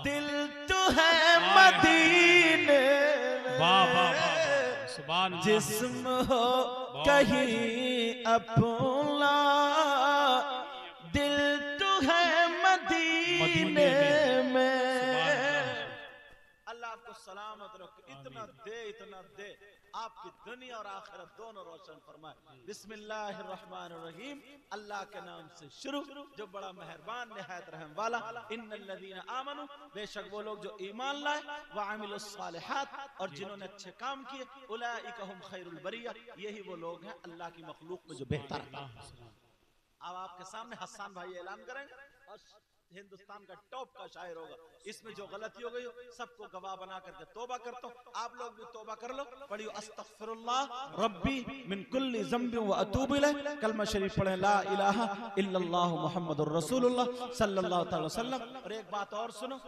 दिल तो है मदीने में। वाह वाह वाह, सुभान अल्लाह। जिस्म हो कहीं अपना दिल तो है मदीने में। अल्लाह आपको सलामत रखे, इतना दे आपकी दुनिया और आखिरत दोनों रोशन फरमाए। बिस्मिल्लाहिर्रहमानिर्रहीम, अल्लाह के नाम से शुरू जो बड़ा मेहरबान निहायत रहम वाला। इन्नल्लज़ीना आमनू, बेशक वो लोग जो ईमान लाए, व अमिलुस सालिहात, और जिन्होंने अच्छे काम किए, उलाइका हुम खैरुल बरिया, यही वो लोग हैं अल्लाह की मखलूक में जो बेहतर है। अब आपके सामने हसन भाई ऐलान करेंगे और हिंदुस्तान का टॉप का शायर होगा। इसमें जो गलती हो गई हो सबको गवाह बना करके तौबा करता हूं। आप लोग भी तौबा कर लो। पढ़ियो अस्तगफिरुल्लाह रब्बी मिन कुल्ली ज़ंबिन व अतूबु इलैह। कलमा शरीफ पढ़े ला इलाहा इल्लल्लाहु मुहम्मदुर रसूलुल्लाह सल्लल्लाहु अलैहि वसल्लम। और एक बात और सुनो,